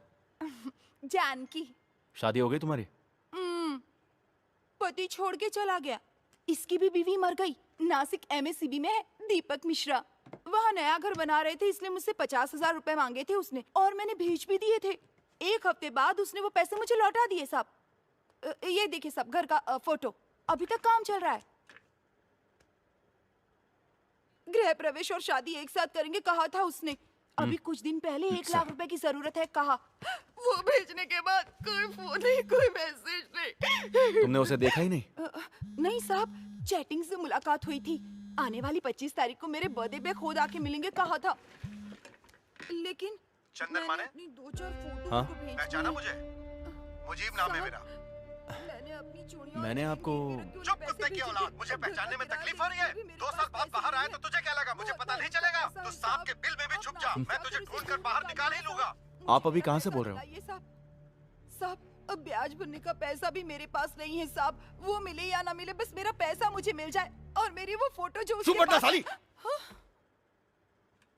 जानकी। शादी हो गई तुम्हारी? पति छोड़ के चला गया। इसकी भी बीवी मर गई। नासिक एमएससीबी में है, दीपक मिश्रा। वहाँ नया घर बना रहे थे, इसलिए मुझसे 50,000 रुपए मांगे थे उसने, और मैंने भेज भी दिए थे। एक हफ्ते बाद उसने वो पैसे मुझे लौटा दिए साहब। ये देखिए साहब, घर का फोटो। अभी तक काम चल रहा है। गृह प्रवेश और शादी एक साथ करेंगे कहा था उसने। अभी कुछ दिन पहले 1 लाख रुपए की जरूरत है कहा। वो भेजने के बाद कोई फोन नहीं, कोई मैसेज नहीं। तुमने उसे देखा ही नहीं? नहीं साहब, चैटिंग से मुलाकात हुई थी। आने वाली 25 तारीख को मेरे बर्थडे पे खुद आके मिलेंगे कहा था। लेकिन चंदन माने? अपनी 2-4 फोटो हाँ? को भेज पहचाना मुझे? मुजीब नाम है मेरा। मैंने आपको चुप कुत्ते की औलाद, मुझे पहचानने में तकलीफ हो रही है? 2 साल बाद बाहर आया तो तुझे क्या लगा मुझे पता नहीं चलेगा? तू सांप के बिल में भी छुप जा, मैं तुझे ढूंढ कर बाहर निकाल ही लूंगा। आप अभी कहाँ से बोल रहे हो? ये साहब अब ब्याज भरने का पैसा भी मेरे पास नहीं है साहब। वो मिले या ना मिले, बस मेरा पैसा मुझे मिल जाए और मेरी वो फोटो जो उसके चुप बैठना साली।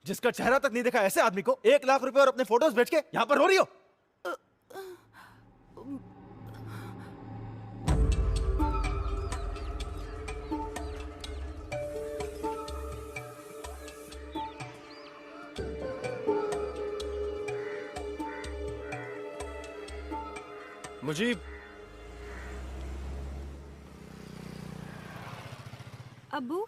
जिसका चेहरा तक नहीं देखा ऐसे आदमी को 1 लाख रुपए और अपने फोटोज बेच के यहाँ पर रो रही हो? मुजीब, अब्बू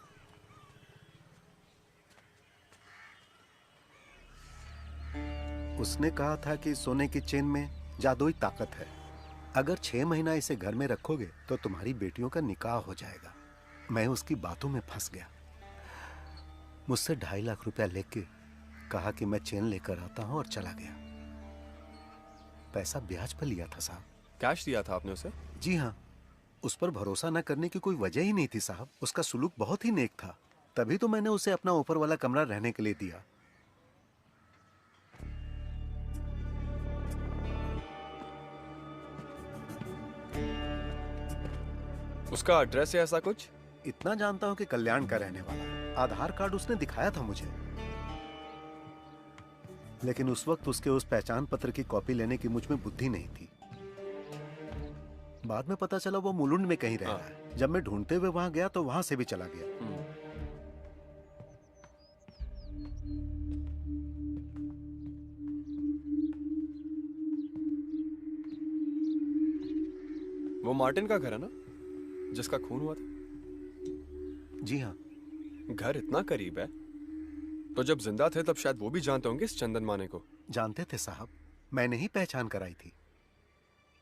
उसने कहा था कि सोने की चेन में जादुई ताकत है। अगर 6 महीना इसे घर में रखोगे तो तुम्हारी बेटियों का निकाह हो जाएगा। मैं उसकी बातों में फंस गया। मुझसे 2.5 लाख रुपया लेके कहा कि मैं चेन लेकर आता हूं और चला गया। पैसा ब्याज पर लिया था साहब। कैश दिया था आपने उसे? जी हाँ, उस पर भरोसा न करने की कोई वजह ही नहीं थी साहब। उसका सुलूक बहुत ही नेक था, तभी तो मैंने उसे अपना ऊपर वाला कमरा रहने के लिए दिया। उसका एड्रेस है ऐसा कुछ? इतना जानता हूं कि कल्याण का रहने वाला। आधार कार्ड उसने दिखाया था मुझे, लेकिन उस वक्त उसके उस पहचान पत्र की कॉपी लेने की मुझ में बुद्धि नहीं थी। बाद में पता चला वो मुलुंड में कहीं रह रहा है। जब मैं ढूंढते हुए वहां गया तो वहां से भी चला गया। वो मार्टिन का घर है ना, जिसका खून हुआ था? जी हाँ। घर इतना करीब है तो जब जिंदा थे तब शायद वो भी जानते होंगे इस चंदन माने को। जानते थे साहब, मैंने ही पहचान कराई थी।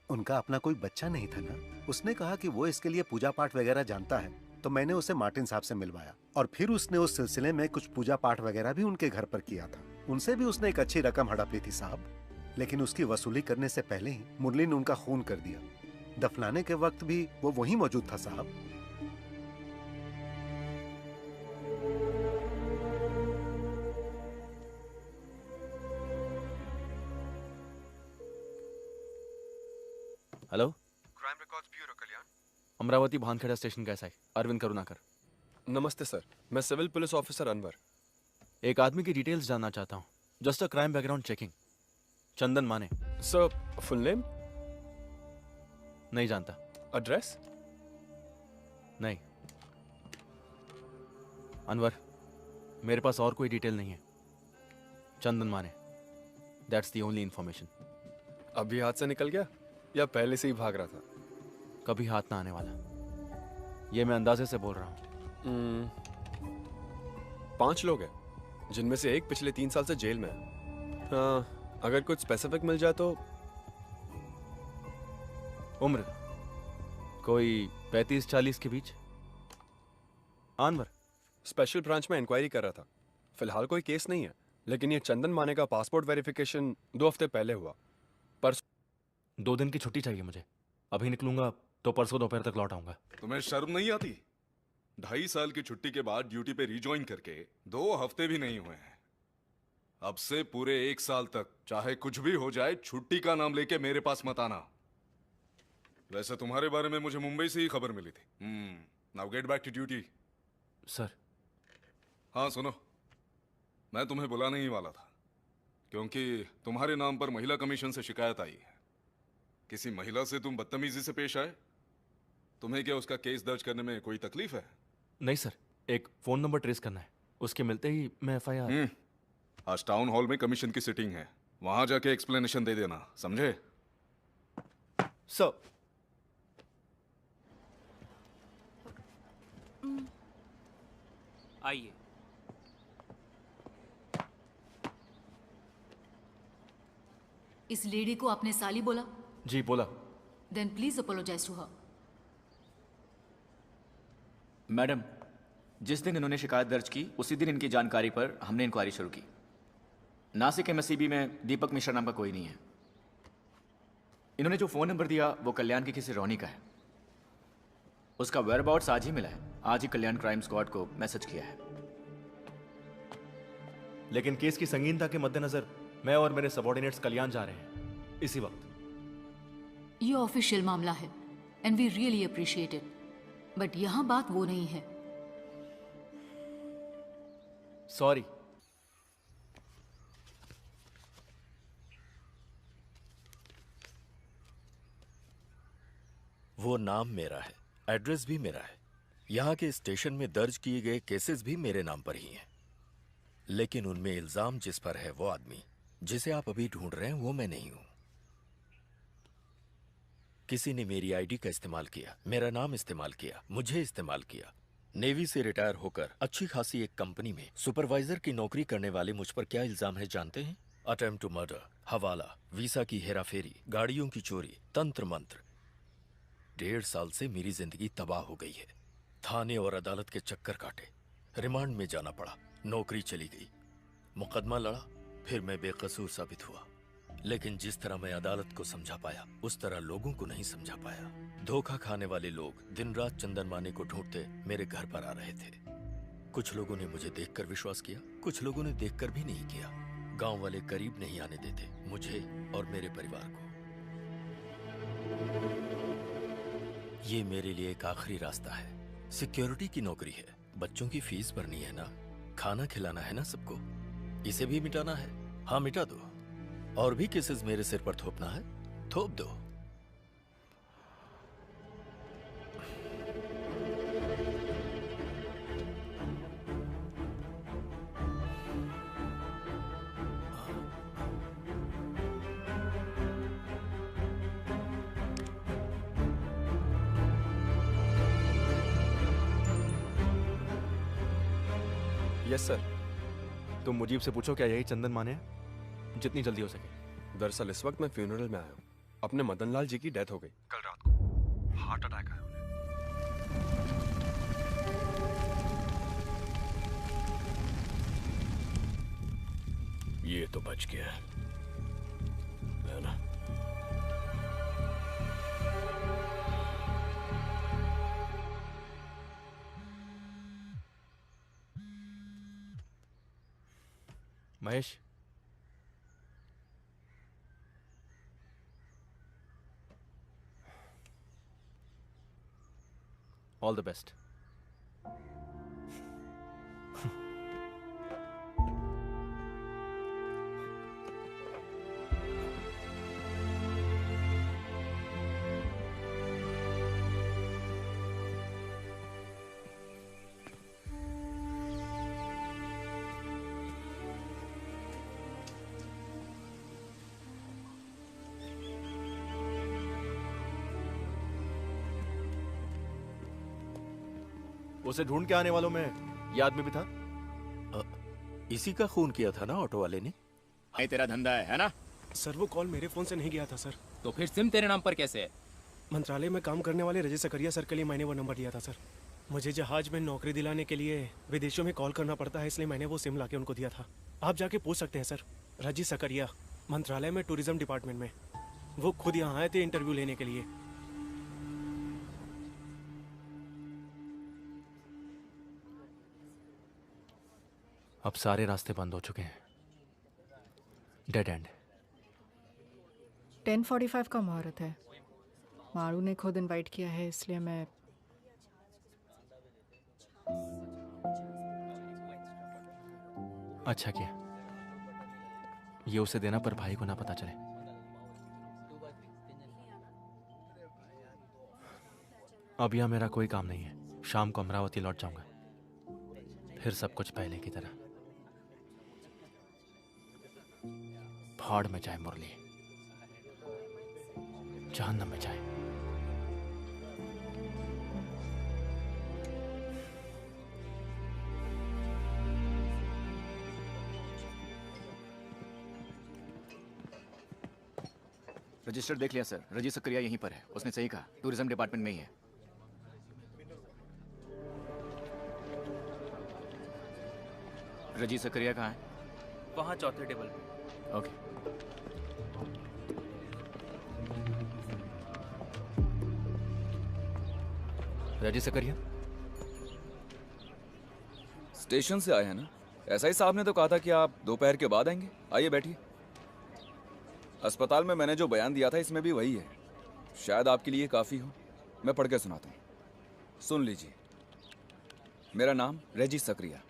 उनका अपना कोई बच्चा नहीं था ना। उसने कहा कि वो इसके लिए पूजा पाठ वगैरह जानता है, तो मैंने उसे मार्टिन साहब से मिलवाया और फिर उसने उस सिलसिले में कुछ पूजा पाठ वगैरह भी उनके घर पर किया था। उनसे भी उसने एक अच्छी रकम हड़प ली थी साहब, लेकिन उसकी वसूली करने से पहले ही मुरली ने उनका खून कर दिया। दफनाने के वक्त भी वो वहीं मौजूद था साहब। हेलो, क्राइम रिकॉर्ड्स ब्यूरो कल्याण। अमरावती भानखेड़ा स्टेशन कैसा है? अरविंद करुणाकर। नमस्ते सर, मैं सिविल पुलिस ऑफिसर अनवर। एक आदमी की डिटेल्स जानना चाहता हूँ। Just a crime background checking. Chandan Mane. Sir, full name? नहीं जानता। एड्रेस? नहीं। अनवर, मेरे पास और कोई डिटेल नहीं है। चंदन माने, दैट्स द ओनली इंफॉर्मेशन। अभी हाथ से निकल गया या पहले से ही भाग रहा था? कभी हाथ ना आने वाला, ये मैं अंदाजे से बोल रहा हूँ। 5 लोग हैं, जिनमें से एक पिछले 3 साल से जेल में है। हाँ, अगर कुछ स्पेसिफिक मिल जाए तो। उम्र कोई 35-40 के बीच। अनवर, स्पेशल ब्रांच में इंक्वायरी कर रहा था। फिलहाल कोई केस नहीं है, लेकिन ये चंदन माने का पासपोर्ट वेरिफिकेशन 2 हफ्ते पहले हुआ। परसों 2 दिन की छुट्टी चाहिए मुझे। अभी निकलूंगा तो परसों दोपहर तक लौट आऊंगा। तुम्हें शर्म नहीं आती? 2.5 साल की छुट्टी के बाद ड्यूटी पे रिज्वाइन करके 2 हफ्ते भी नहीं हुए हैं। अब से पूरे 1 साल तक चाहे कुछ भी हो जाए, छुट्टी का नाम लेके मेरे पास मत आना। वैसे तुम्हारे बारे में मुझे मुंबई से ही खबर मिली थी। Now get back to duty. Sir. हाँ सुनो, मैं तुम्हें बुलाने ही वाला था, क्योंकि तुम्हारे नाम पर महिला कमीशन से शिकायत आई है। किसी महिला से तुम बदतमीजी से पेश आए। तुम्हें क्या उसका केस दर्ज करने में कोई तकलीफ है? नहीं सर, एक फोन नंबर ट्रेस करना है, उसके मिलते ही मैं FIR। आज टाउन हॉल में कमीशन की सिटिंग है, वहां जाके एक्सप्लेनेशन दे देना, समझे? सर। आइए। इस लेडी को आपने साली बोला? जी बोला। Then please apologise to her. Madam, जिस दिन इन्होंने शिकायत दर्ज की उसी दिन इनकी जानकारी पर हमने इंक्वायरी शुरू की। नासिक MSCB में दीपक मिश्रा नाम का कोई नहीं है। इन्होंने जो फ़ोन नंबर दिया वो कल्याण की किसी रोनी का है। उसका वेयरअबाउट्स आज ही मिला है। आज ही कल्याण क्राइम स्क्वाड को मैसेज किया है। लेकिन केस की संगीनता के मद्देनजर मैं और मेरे सबॉर्डिनेट्स कल्याण जा रहे हैं इसी वक्त। ये ऑफिशियल मामला है and we really appreciate it, but यहाँ बात वो नहीं है। सॉरी। वो नाम मेरा है, एड्रेस भी मेरा है, यहाँ के स्टेशन में दर्ज किए गए केसेस भी मेरे नाम पर ही हैं। लेकिन उनमें इल्जाम जिस पर है वो आदमी जिसे आप अभी ढूंढ रहे हैं वो मैं नहीं हूं। किसी ने मेरी आईडी का इस्तेमाल किया, मेरा नाम इस्तेमाल किया, मुझे इस्तेमाल किया। नेवी से रिटायर होकर अच्छी खासी एक कंपनी में सुपरवाइजर की नौकरी करने वाले मुझ पर क्या इल्जाम है जानते हैं? अटेम्प्ट टू मर्डर, हवाला, वीसा की हेराफेरी, गाड़ियों की चोरी, तंत्र मंत्र। 1.5 साल से मेरी जिंदगी तबाह हो गई है। थाने और अदालत के चक्कर काटे, रिमांड में जाना पड़ा, नौकरी चली गई, मुकदमा लड़ा, फिर मैं बेकसूर साबित हुआ। लेकिन जिस तरह मैं अदालत को समझा पाया उस तरह लोगों को नहीं समझा पाया। धोखा खाने वाले लोग दिन रात चंदन माने को ढूंढते मेरे घर पर आ रहे थे। कुछ लोगों ने मुझे देखकर विश्वास किया, कुछ लोगों ने देखकर भी नहीं किया। गांव वाले करीब नहीं आने देते मुझे और मेरे परिवार को। ये मेरे लिए एक आखिरी रास्ता है। सिक्योरिटी की नौकरी है, बच्चों की फीस भरनी है ना, खाना खिलाना है ना सबको। इसे भी मिटाना है, हाँ मिटा दो। और भी केसेस मेरे सिर पर थोपना है, थोप दो। Yes sir. तुम मुजीब से पूछो क्या यही चंदन माने हैं? जितनी जल्दी हो सके। दरअसल इस वक्त मैं फ्यूनरल में आया हूँ। अपने मदन लाल जी की डेथ हो गई कल रात को, हार्ट अटैक आया उन्हें। ये तो बच गया है ना? Mahesh, all the best. उसे ढूंढ के आने वालों में ये आदमी भी था। इसी का खून किया था ना ऑटो वाले ने। ये तेरा धंधा है ना? सर वो कॉल मेरे फोन से नहीं गया था सर। तो फिर सिम तेरे नाम पर कैसे है? मंत्रालय में काम करने वाले रजत सकरिया सर के लिए मैंने वो नंबर दिया था सर। मुझे जहाज में नौकरी दिलाने के लिए विदेशों में कॉल करना पड़ता है, इसलिए मैंने वो सिम लाके उनको दिया था। आप जाके पूछ सकते हैं सर। रजत सकरिया, मंत्रालय में टूरिज्म डिपार्टमेंट में। वो खुद यहाँ आए थे इंटरव्यू लेने के लिए। अब सारे रास्ते बंद हो चुके हैं, डेड एंड। 10:45 का मुहूर्त है। मारू ने खुद इनवाइट किया है, इसलिए मैं अच्छा किया। ये उसे देना पर भाई को ना पता चले। अब यह मेरा कोई काम नहीं है। शाम को अमरावती लौट जाऊंगा, फिर सब कुछ पहले की तरह। भाड़ में जाए मुरली, जहन्नम में जाए। रजिस्टर देख लिया सर। रजत सकरिया यहीं पर है। उसने सही कहा, टूरिज्म डिपार्टमेंट में ही है। रजत सकरिया कहाँ है? वहां चौथे टेबल पे। ओके। रजी सकरिया स्टेशन से आए हैं ना? ऐसा ही साहब ने तो कहा था कि आप दोपहर के बाद आएंगे। आइए बैठिए। अस्पताल में मैंने जो बयान दिया था इसमें भी वही है। शायद आपके लिए काफ़ी हो। मैं पढ़ के सुनाता हूँ, सुन लीजिए। मेरा नाम रेजी सकरिया,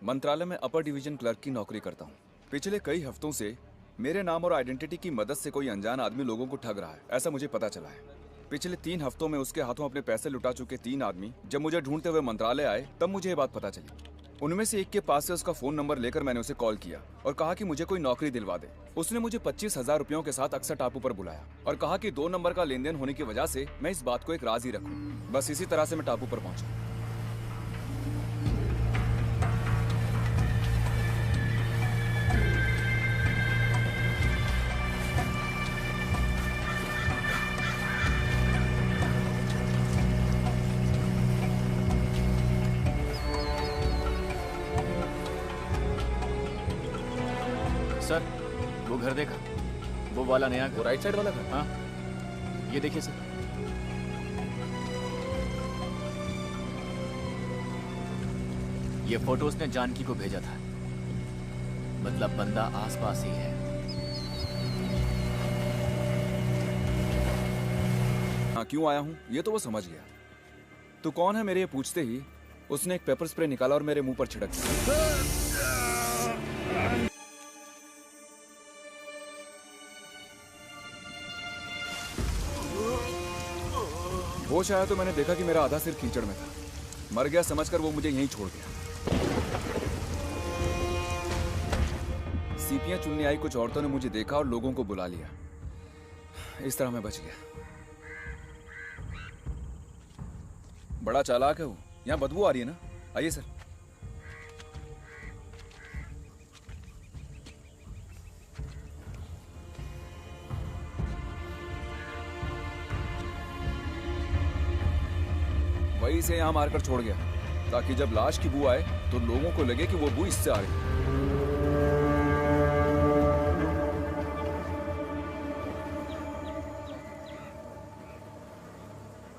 मंत्रालय में अपर डिवीजन क्लर्क की नौकरी करता हूँ। पिछले कई हफ्तों से मेरे नाम और आइडेंटिटी की मदद से कोई अनजान आदमी लोगों को ठग रहा है, ऐसा मुझे पता चला है। पिछले 3 हफ्तों में उसके हाथों अपने पैसे लुटा चुके 3 आदमी जब मुझे ढूंढते हुए मंत्रालय आए तब मुझे ये बात पता चली। उनमें से एक के पास से उसका फ़ोन नंबर लेकर मैंने उसे कॉल किया और कहा कि मुझे कोई नौकरी दिलवा दे। उसने मुझे 25,000 रुपयों के साथ अक्सर टापू पर बुलाया और कहा कि 2 नंबर का लेन देन होने की वजह से मैं इस बात को एक राज ही रखूं। बस इसी तरह से मैं टापू पर पहुंचा। सर, वो घर देखा? वो वाला नया घर, राइट साइड वाला घर? हाँ, ये देखिए सर। ये फोटो उसने जानकी को भेजा था, मतलब बंदा आसपास ही है। हाँ, क्यों आया हूँ ये तो वो समझ गया। तू कौन है मेरे ये पूछते ही उसने एक पेपर स्प्रे निकाला और मेरे मुंह पर छिड़क दिया। होश आया तो मैंने देखा कि मेरा आधा सिर कीचड़ में था। मर गया समझकर वो मुझे यहीं छोड़ गया। सीपियां चुनने आई कुछ औरतों ने मुझे देखा और लोगों को बुला लिया। इस तरह मैं बच गया। बड़ा चालाक है वो। यहाँ बदबू आ रही है ना? आइए सर। वही से यहाँ मारकर छोड़ गया ताकि जब लाश की बू आए तो लोगों को लगे कि वो बू इससे आ रही है।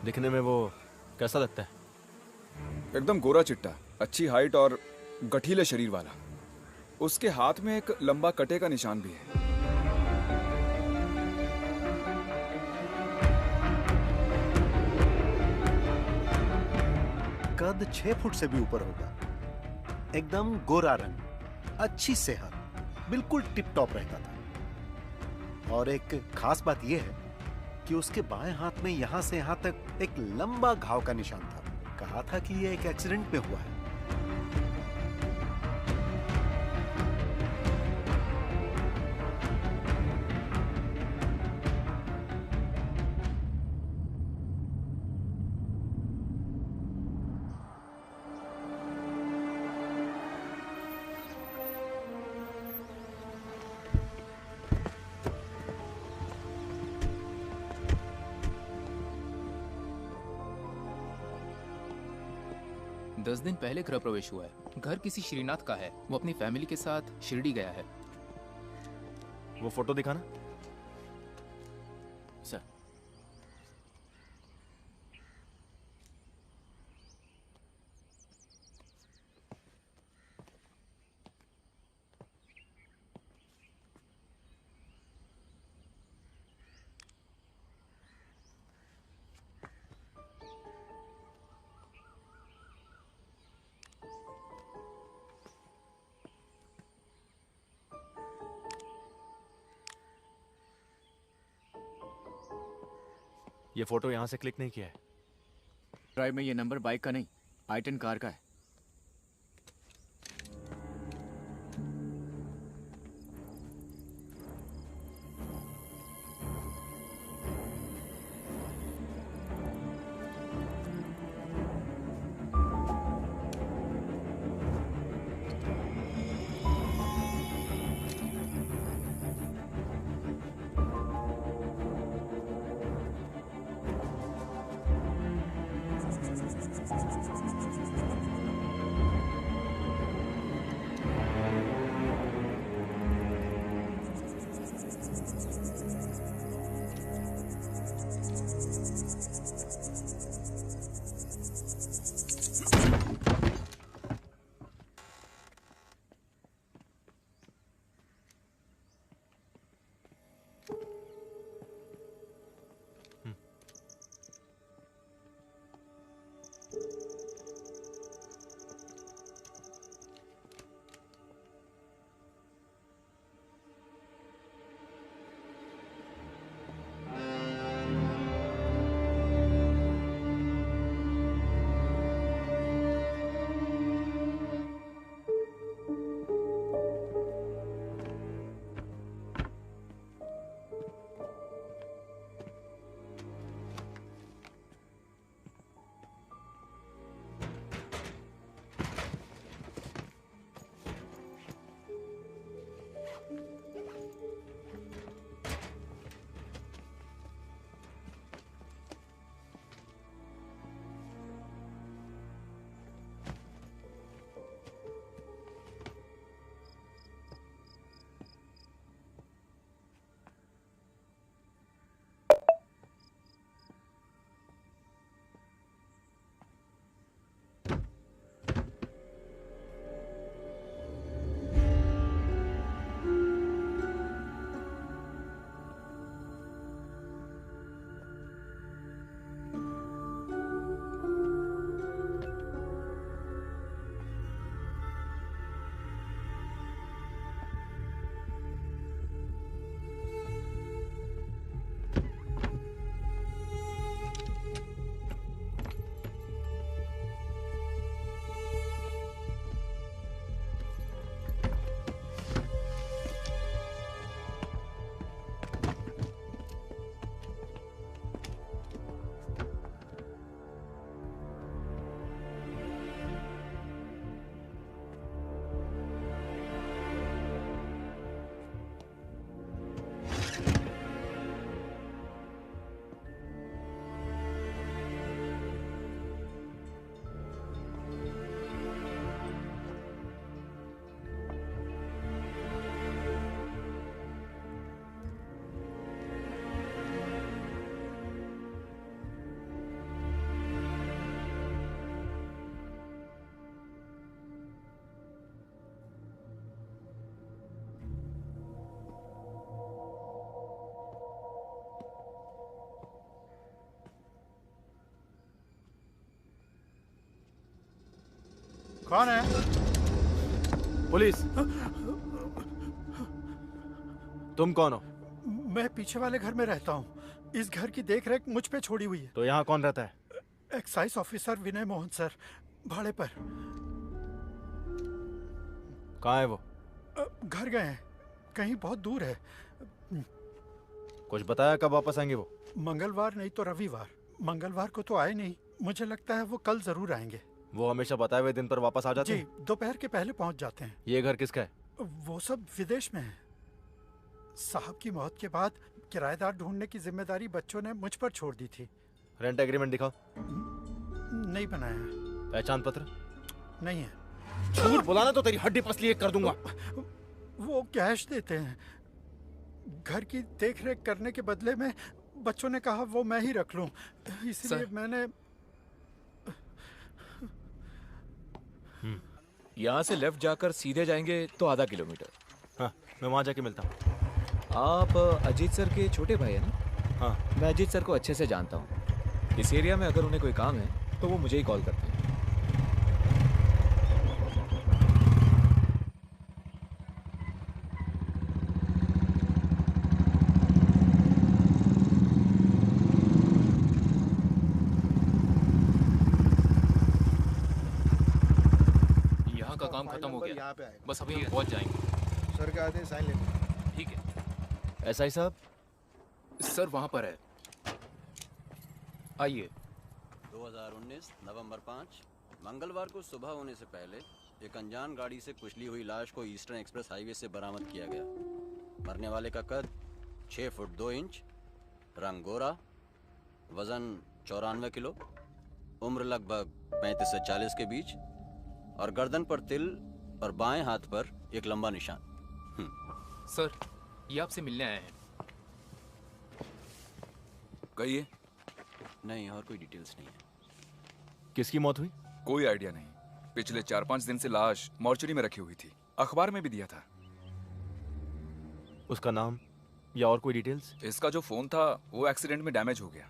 दिखने में वो कैसा लगता है? एकदम गोरा चिट्टा, अच्छी हाइट और गठीले शरीर वाला। उसके हाथ में एक लंबा कटे का निशान भी है। कद 6 फुट से भी ऊपर होगा। एकदम गोरा रंग, अच्छी सेहत, बिल्कुल टिप टॉप रहता था। और एक खास बात यह है कि उसके बाएं हाथ में यहां से यहां तक एक लंबा घाव का निशान था। कहा था कि यह एक एक्सीडेंट में हुआ है। दस दिन पहले गृह प्रवेश हुआ है। घर किसी श्रीनाथ का है। वो अपनी फैमिली के साथ शिरडी गया है। वो फोटो दिखाना। सर, ये फोटो यहां से क्लिक नहीं किया है। ड्राइव में ये नंबर बाइक का नहीं, i10 कार का है। कौन है? पुलिस। तुम कौन हो? मैं पीछे वाले घर में रहता हूँ। इस घर की देखरेख मुझ पे छोड़ी हुई है। तो यहाँ कौन रहता है? एक्साइज ऑफिसर विनय मोहन सर, भाड़े पर। कहाँ है वो? घर गए हैं, कहीं बहुत दूर है। कुछ बताया कब वापस आएंगे वो? मंगलवार नहीं तो रविवार। मंगलवार को तो आए नहीं, मुझे लगता है वो कल जरूर आएंगे। वो हमेशा बताए हुए दिन पर वापस आ जाते जी, हैं? दोपहर के पहले पहुंच जाते हैं। ये घर किसका है? वो सब विदेश में है। साहब की मौत के बाद किराएदार ढूंढने की जिम्मेदारी बच्चों ने मुझ पर छोड़ दी थी। रेंट एग्रीमेंट दिखाओ। नहीं बनाया। पहचान पत्र? नहीं है। झूठ बुलाना तो तेरी हड्डी पसली कर दूंगा। वो कैश देते हैं। घर की देखरेख करने के बदले में बच्चों ने कहा वो मैं ही रख लूं, इसलिए मैंने। यहाँ से लेफ्ट जाकर सीधे जाएंगे तो आधा किलोमीटर। हाँ, मैं वहाँ जाके मिलता हूँ। आप अजीत सर के छोटे भाई हैं ना? हाँ। मैं अजीत सर को अच्छे से जानता हूँ। इस एरिया में अगर उन्हें कोई काम है तो वो मुझे ही कॉल करते हैं। यहाँ का काम खत्म हो गया, बस अभी हम पहुँच जाएंगे। सर का आदेश साइन लेते। ठीक है। एसआई साहब? सर वहाँ पर है, आइए। 2019 नवंबर 5 मंगलवार को सुबह होने से पहले एक अनजान गाड़ी से कुचली हुई लाश को ईस्टर्न एक्सप्रेस हाईवे से बरामद किया गया। मरने वाले का कद 6 फुट 2 इंच, रंग गोरा, वजन 94 किलो, उम्र लगभग 35 से 40 के बीच और गर्दन पर तिल और बाएं हाथ पर एक लंबा निशान। सर, ये आपसे मिलने आए हैं। कहिए। नहीं, और कोई डिटेल्स नहीं है। किसकी मौत हुई? कोई आइडिया नहीं। पिछले 4-5 दिन से लाश मॉर्चरी में रखी हुई थी, अखबार में भी दिया था। उसका नाम या और कोई डिटेल्स? इसका जो फोन था वो एक्सीडेंट में डैमेज हो गया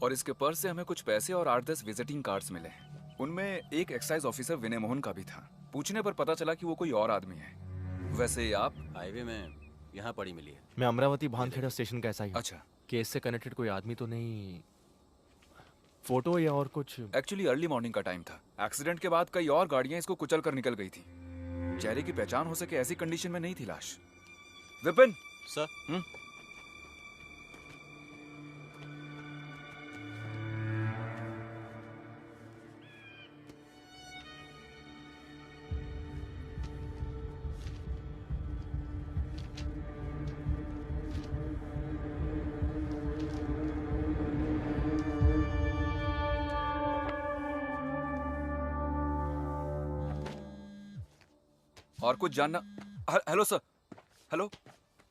और इसके पर्स से हमें कुछ पैसे और 8-10 विजिटिंग कार्ड्स मिले हैं। उनमें एक एक्साइज ऑफिसर विनय मोहन का भी था। पूछने पर पता चला कि वो कोई और आदमी है। वैसे आप? हाईवे में यहाँ पड़ी मिली है। मैं अमरावती भानखेड़ा स्टेशन का एसआई हूं। अच्छा। केस से कनेक्टेड कोई आदमी तो नहीं? फोटो या और कुछ? एक्चुअली अर्ली मॉर्निंग का टाइम था। एक्सीडेंट के बाद कई और गाड़ियां इसको कुचल कर निकल गई थी। चेहरे की पहचान हो सके ऐसी कंडीशन में नहीं थी लाश। विपिन सर। और कुछ जानना? Hello sir. Hello.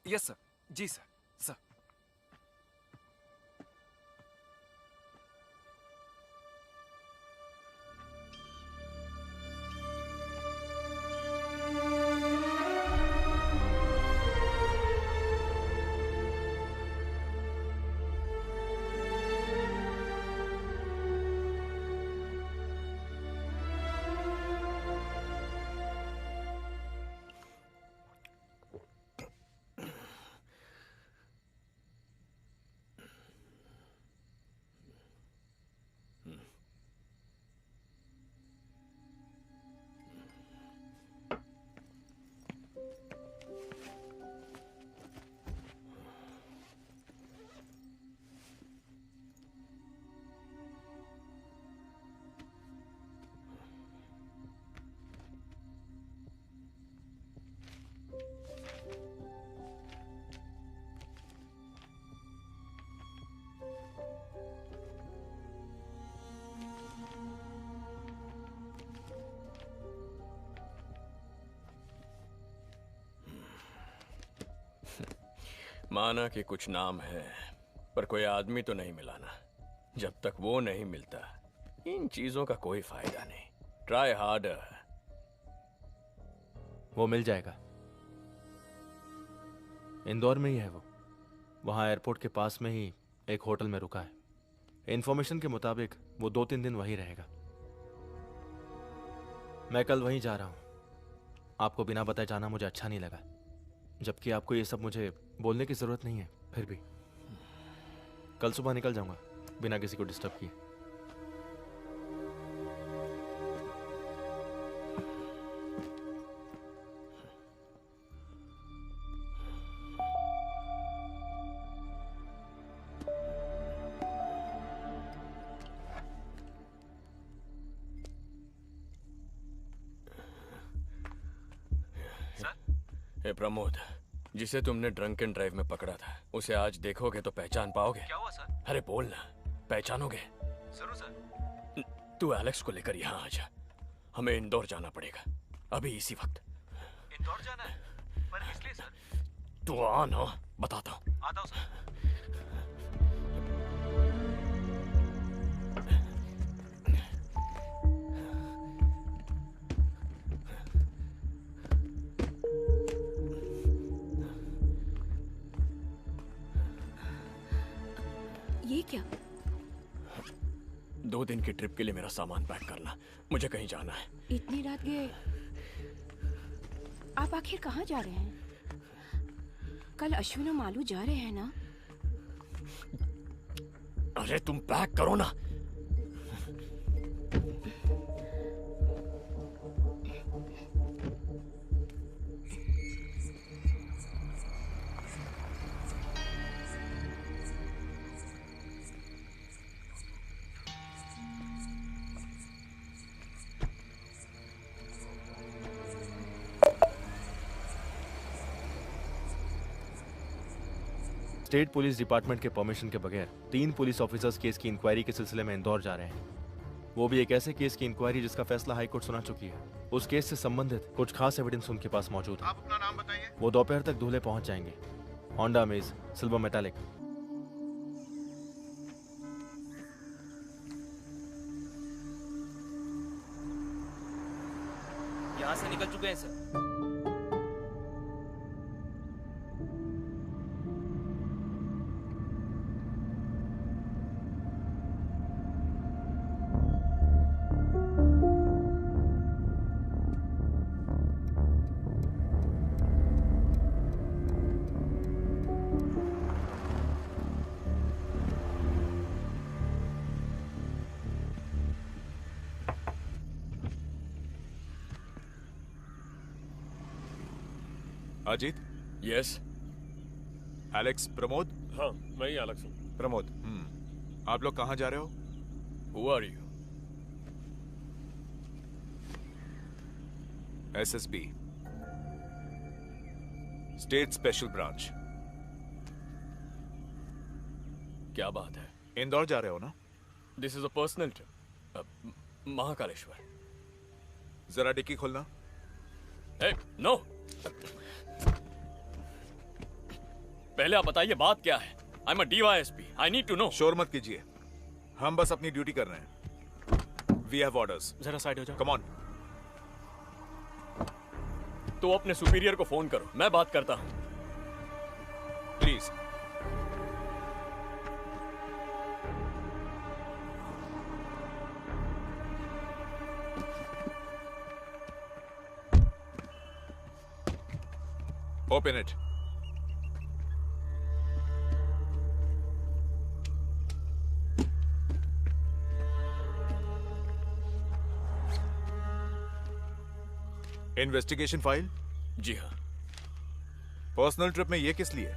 Yes sir. जी सर। सर। माना कि कुछ नाम है, पर कोई आदमी तो नहीं मिला ना। जब तक वो नहीं मिलता इन चीजों का कोई फायदा नहीं। Try harder. वो मिल जाएगा। इंदौर में ही है वो। वहाँ एयरपोर्ट के पास में ही एक होटल में रुका है। इन्फॉर्मेशन के मुताबिक वो 2-3 दिन वहीं रहेगा। मैं कल वहीं जा रहा हूँ। आपको बिना बताए जाना मुझे अच्छा नहीं लगा, जबकि आपको ये सब मुझे बोलने की ज़रूरत नहीं है। फिर भी कल सुबह निकल जाऊँगा बिना किसी को डिस्टर्ब किए। हे प्रमोद, जिसे तुमने ड्रंक एंड ड्राइव में पकड़ा था, उसे आज देखोगे तो पहचान पाओगे? क्या हुआ सर? अरे बोल ना, पहचानोगे? जरूर सर। तू एलेक्स को लेकर यहाँ आ जा। हमें इंदौर जाना पड़ेगा अभी इसी वक्त। इंदौर जाना है? पर किस लिए सर? तू आ ना, बताता हूँ। आता हूँ सर। ये क्या? 2 दिन की ट्रिप के लिए मेरा सामान पैक करना, मुझे कहीं जाना है। इतनी रात गए? आप आखिर कहाँ जा रहे हैं? कल अश्विन और मालू जा रहे हैं ना? अरे तुम पैक करो ना। स्टेट पुलिस डिपार्टमेंट के परमिशन के बगैर 3 पुलिस ऑफिसर्स केस की इंक्वायरी के सिलसिले में इंदौर जा रहे हैं। वो भी एक ऐसे केस की इंक्वायरी जिसका फैसला हाई कोर्ट सुना चुकी है। उस केस से संबंधित कुछ खास एविडेंस उनके पास मौजूद है। आप अपना नाम बताइए। वो दोपहर तक धुले पहुंच जाएंगे। Honda amaze, silver metallic. यहाँ से निकल चुके हैं sir. Ajit. Yes. Alex Pramod. हाँ, मैं ही एलेक्स हूँ। प्रमोद, आप लोग कहाँ जा रहे हो? Who are you? SSB, state special branch. क्या बात है? इंदौर जा रहे हो ना? This is a personal trip. Mahakaleshwar. जरा डिक्की खोलना। Hey, no! पहले आप बताइए बात क्या है? I'm a DYSP. I need to know. शोर मत कीजिए, हम बस अपनी ड्यूटी कर रहे हैं। We have orders. जरा साइड हो जाओ। Come on. तो अपने सुपीरियर को फोन करो, मैं बात करता हूं। Please. Open it. Investigation file? जी हाँ। पर्सनल ट्रिप में ये किस लिए?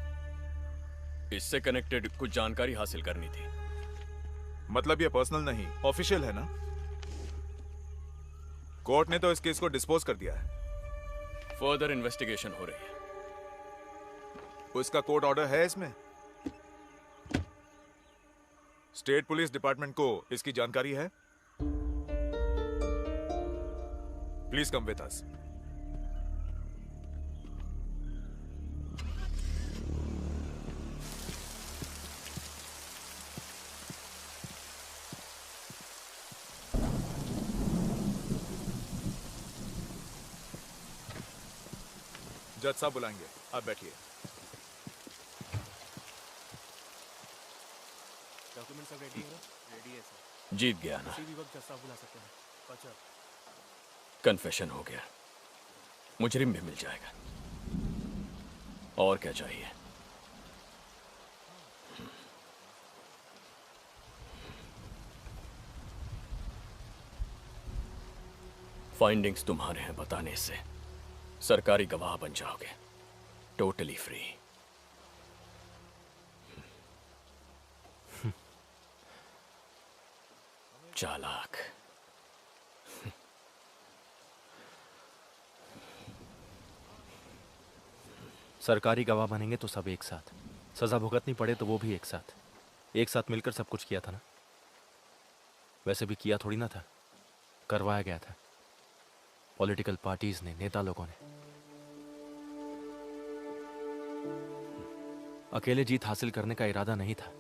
इससे कनेक्टेड कुछ जानकारी हासिल करनी थी। मतलब ये पर्सनल नहीं, ऑफिशियल है ना? कोर्ट ने तो इस केस को डिस्पोज कर दिया है। फर्दर इन्वेस्टिगेशन हो रही है। उसका कोर्ट ऑर्डर है इसमें? स्टेट पुलिस डिपार्टमेंट को इसकी जानकारी है? Please come with us. जज साहब बुलाएंगे, आप बैठिए। डॉक्यूमेंट सब रेडी है ना? रेडी है सर। जीत गया ना? किसी भी वक्त जज साहब बुला सकते हैं। अच्छा। कन्फेशन हो गया, मुजरिम भी मिल जाएगा। और क्या चाहिए? फाइंडिंग्स तुम्हारे हैं बताने से सरकारी गवाह बन जाओगे, टोटली फ्री। चालाक। सरकारी गवाह बनेंगे तो सब एक साथ, सजा भुगतनी पड़े तो वो भी एक साथ मिलकर सब कुछ किया था ना। वैसे भी किया थोड़ी ना था, करवाया गया था पॉलिटिकल पार्टीज ने, नेता लोगों ने। अकेले जीत हासिल करने का इरादा नहीं था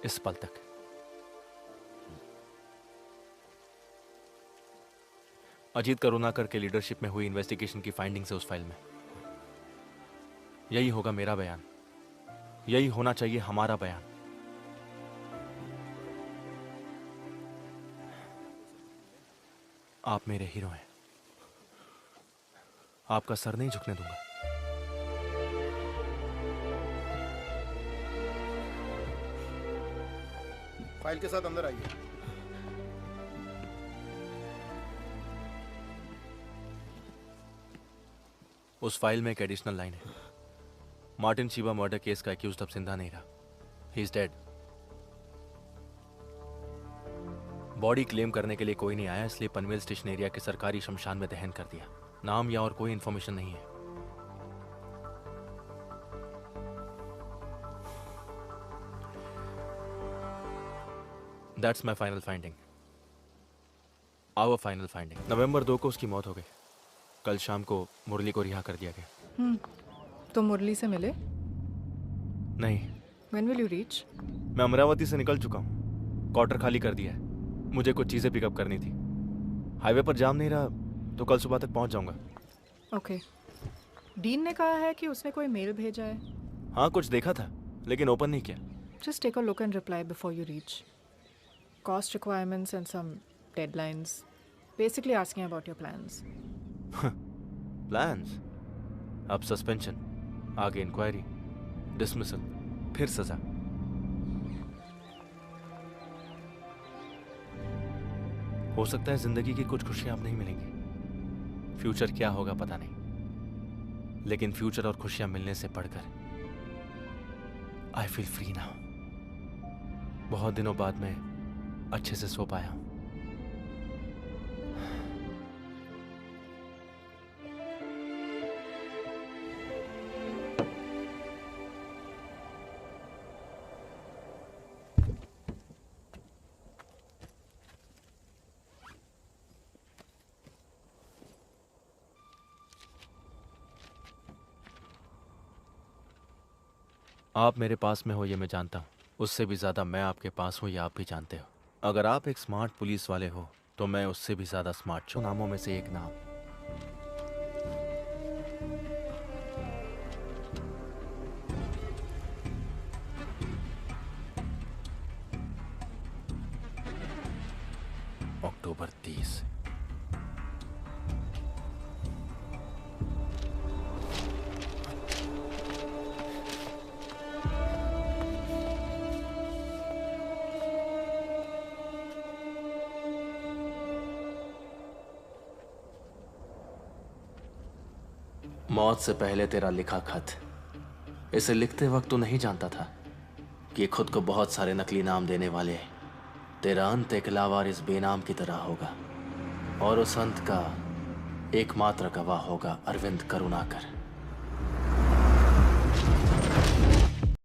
इस पल तक। अजीत करुणाकर के लीडरशिप में हुई इन्वेस्टिगेशन की फाइंडिंग्स है उस फाइल में। यही होगा मेरा बयान, यही होना चाहिए हमारा बयान। आप मेरे हीरो हैं, आपका सर नहीं झुकने दूंगा। फाइल के साथ अंदर आइए। उस फाइल में एक एडिशनल लाइन है, मार्टिन शिवा मर्डर केस का एक्यूज्ड अब जिंदा नहीं रहा, he is dead. Body claim करने के लिए कोई नहीं आया, इसलिए पनवेल स्टेशन एरिया के सरकारी शमशान में दहन कर दिया। नाम या और कोई इंफॉर्मेशन नहीं है। That's my final finding, our final finding. नवंबर 2 को उसकी मौत हो गई। कल शाम को मुरली को रिहा कर दिया गया। तो मुरली से मिले? नहीं। When will you reach? मैं अमरावती से निकल चुका हूँ, क्वार्टर खाली कर दिया है। मुझे कुछ चीज़ें पिकअप करनी थी। हाईवे पर जाम नहीं रहा तो कल सुबह तक पहुँच जाऊँगा। ओके। डीन ने कहा है कि उसने कोई मेल भेजा है। हाँ, कुछ देखा था लेकिन ओपन नहीं किया। Just take a look and reply before you reach. Cost requirements and some deadlines. Basically asking about your plans. Plans? अब सस्पेंशन, आगे इंक्वायरी, डिसमिसल, फिर सजा। हो सकता है जिंदगी की कुछ खुशियां अब नहीं मिलेंगी, फ्यूचर क्या होगा पता नहीं, लेकिन फ्यूचर और खुशियां मिलने से बढ़कर आई फील फ्री नाउ। बहुत दिनों बाद मैं अच्छे से सो पाया हूं। आप मेरे पास में हो ये मैं जानता हूँ, उससे भी ज़्यादा मैं आपके पास हूँ ये आप भी जानते हो। अगर आप एक स्मार्ट पुलिस वाले हो तो मैं उससे भी ज़्यादा स्मार्ट हूँ। नामों में से एक नाम, अक्टूबर 30। मौत से पहले तेरा लिखा खत, इसे लिखते वक्त तो नहीं जानता था कि खुद को बहुत सारे नकली नाम देने वाले तेरा अंत एक लावारिस बेनाम की तरह होगा, और उस अंत का एकमात्र गवाह होगा अरविंद करुणाकर।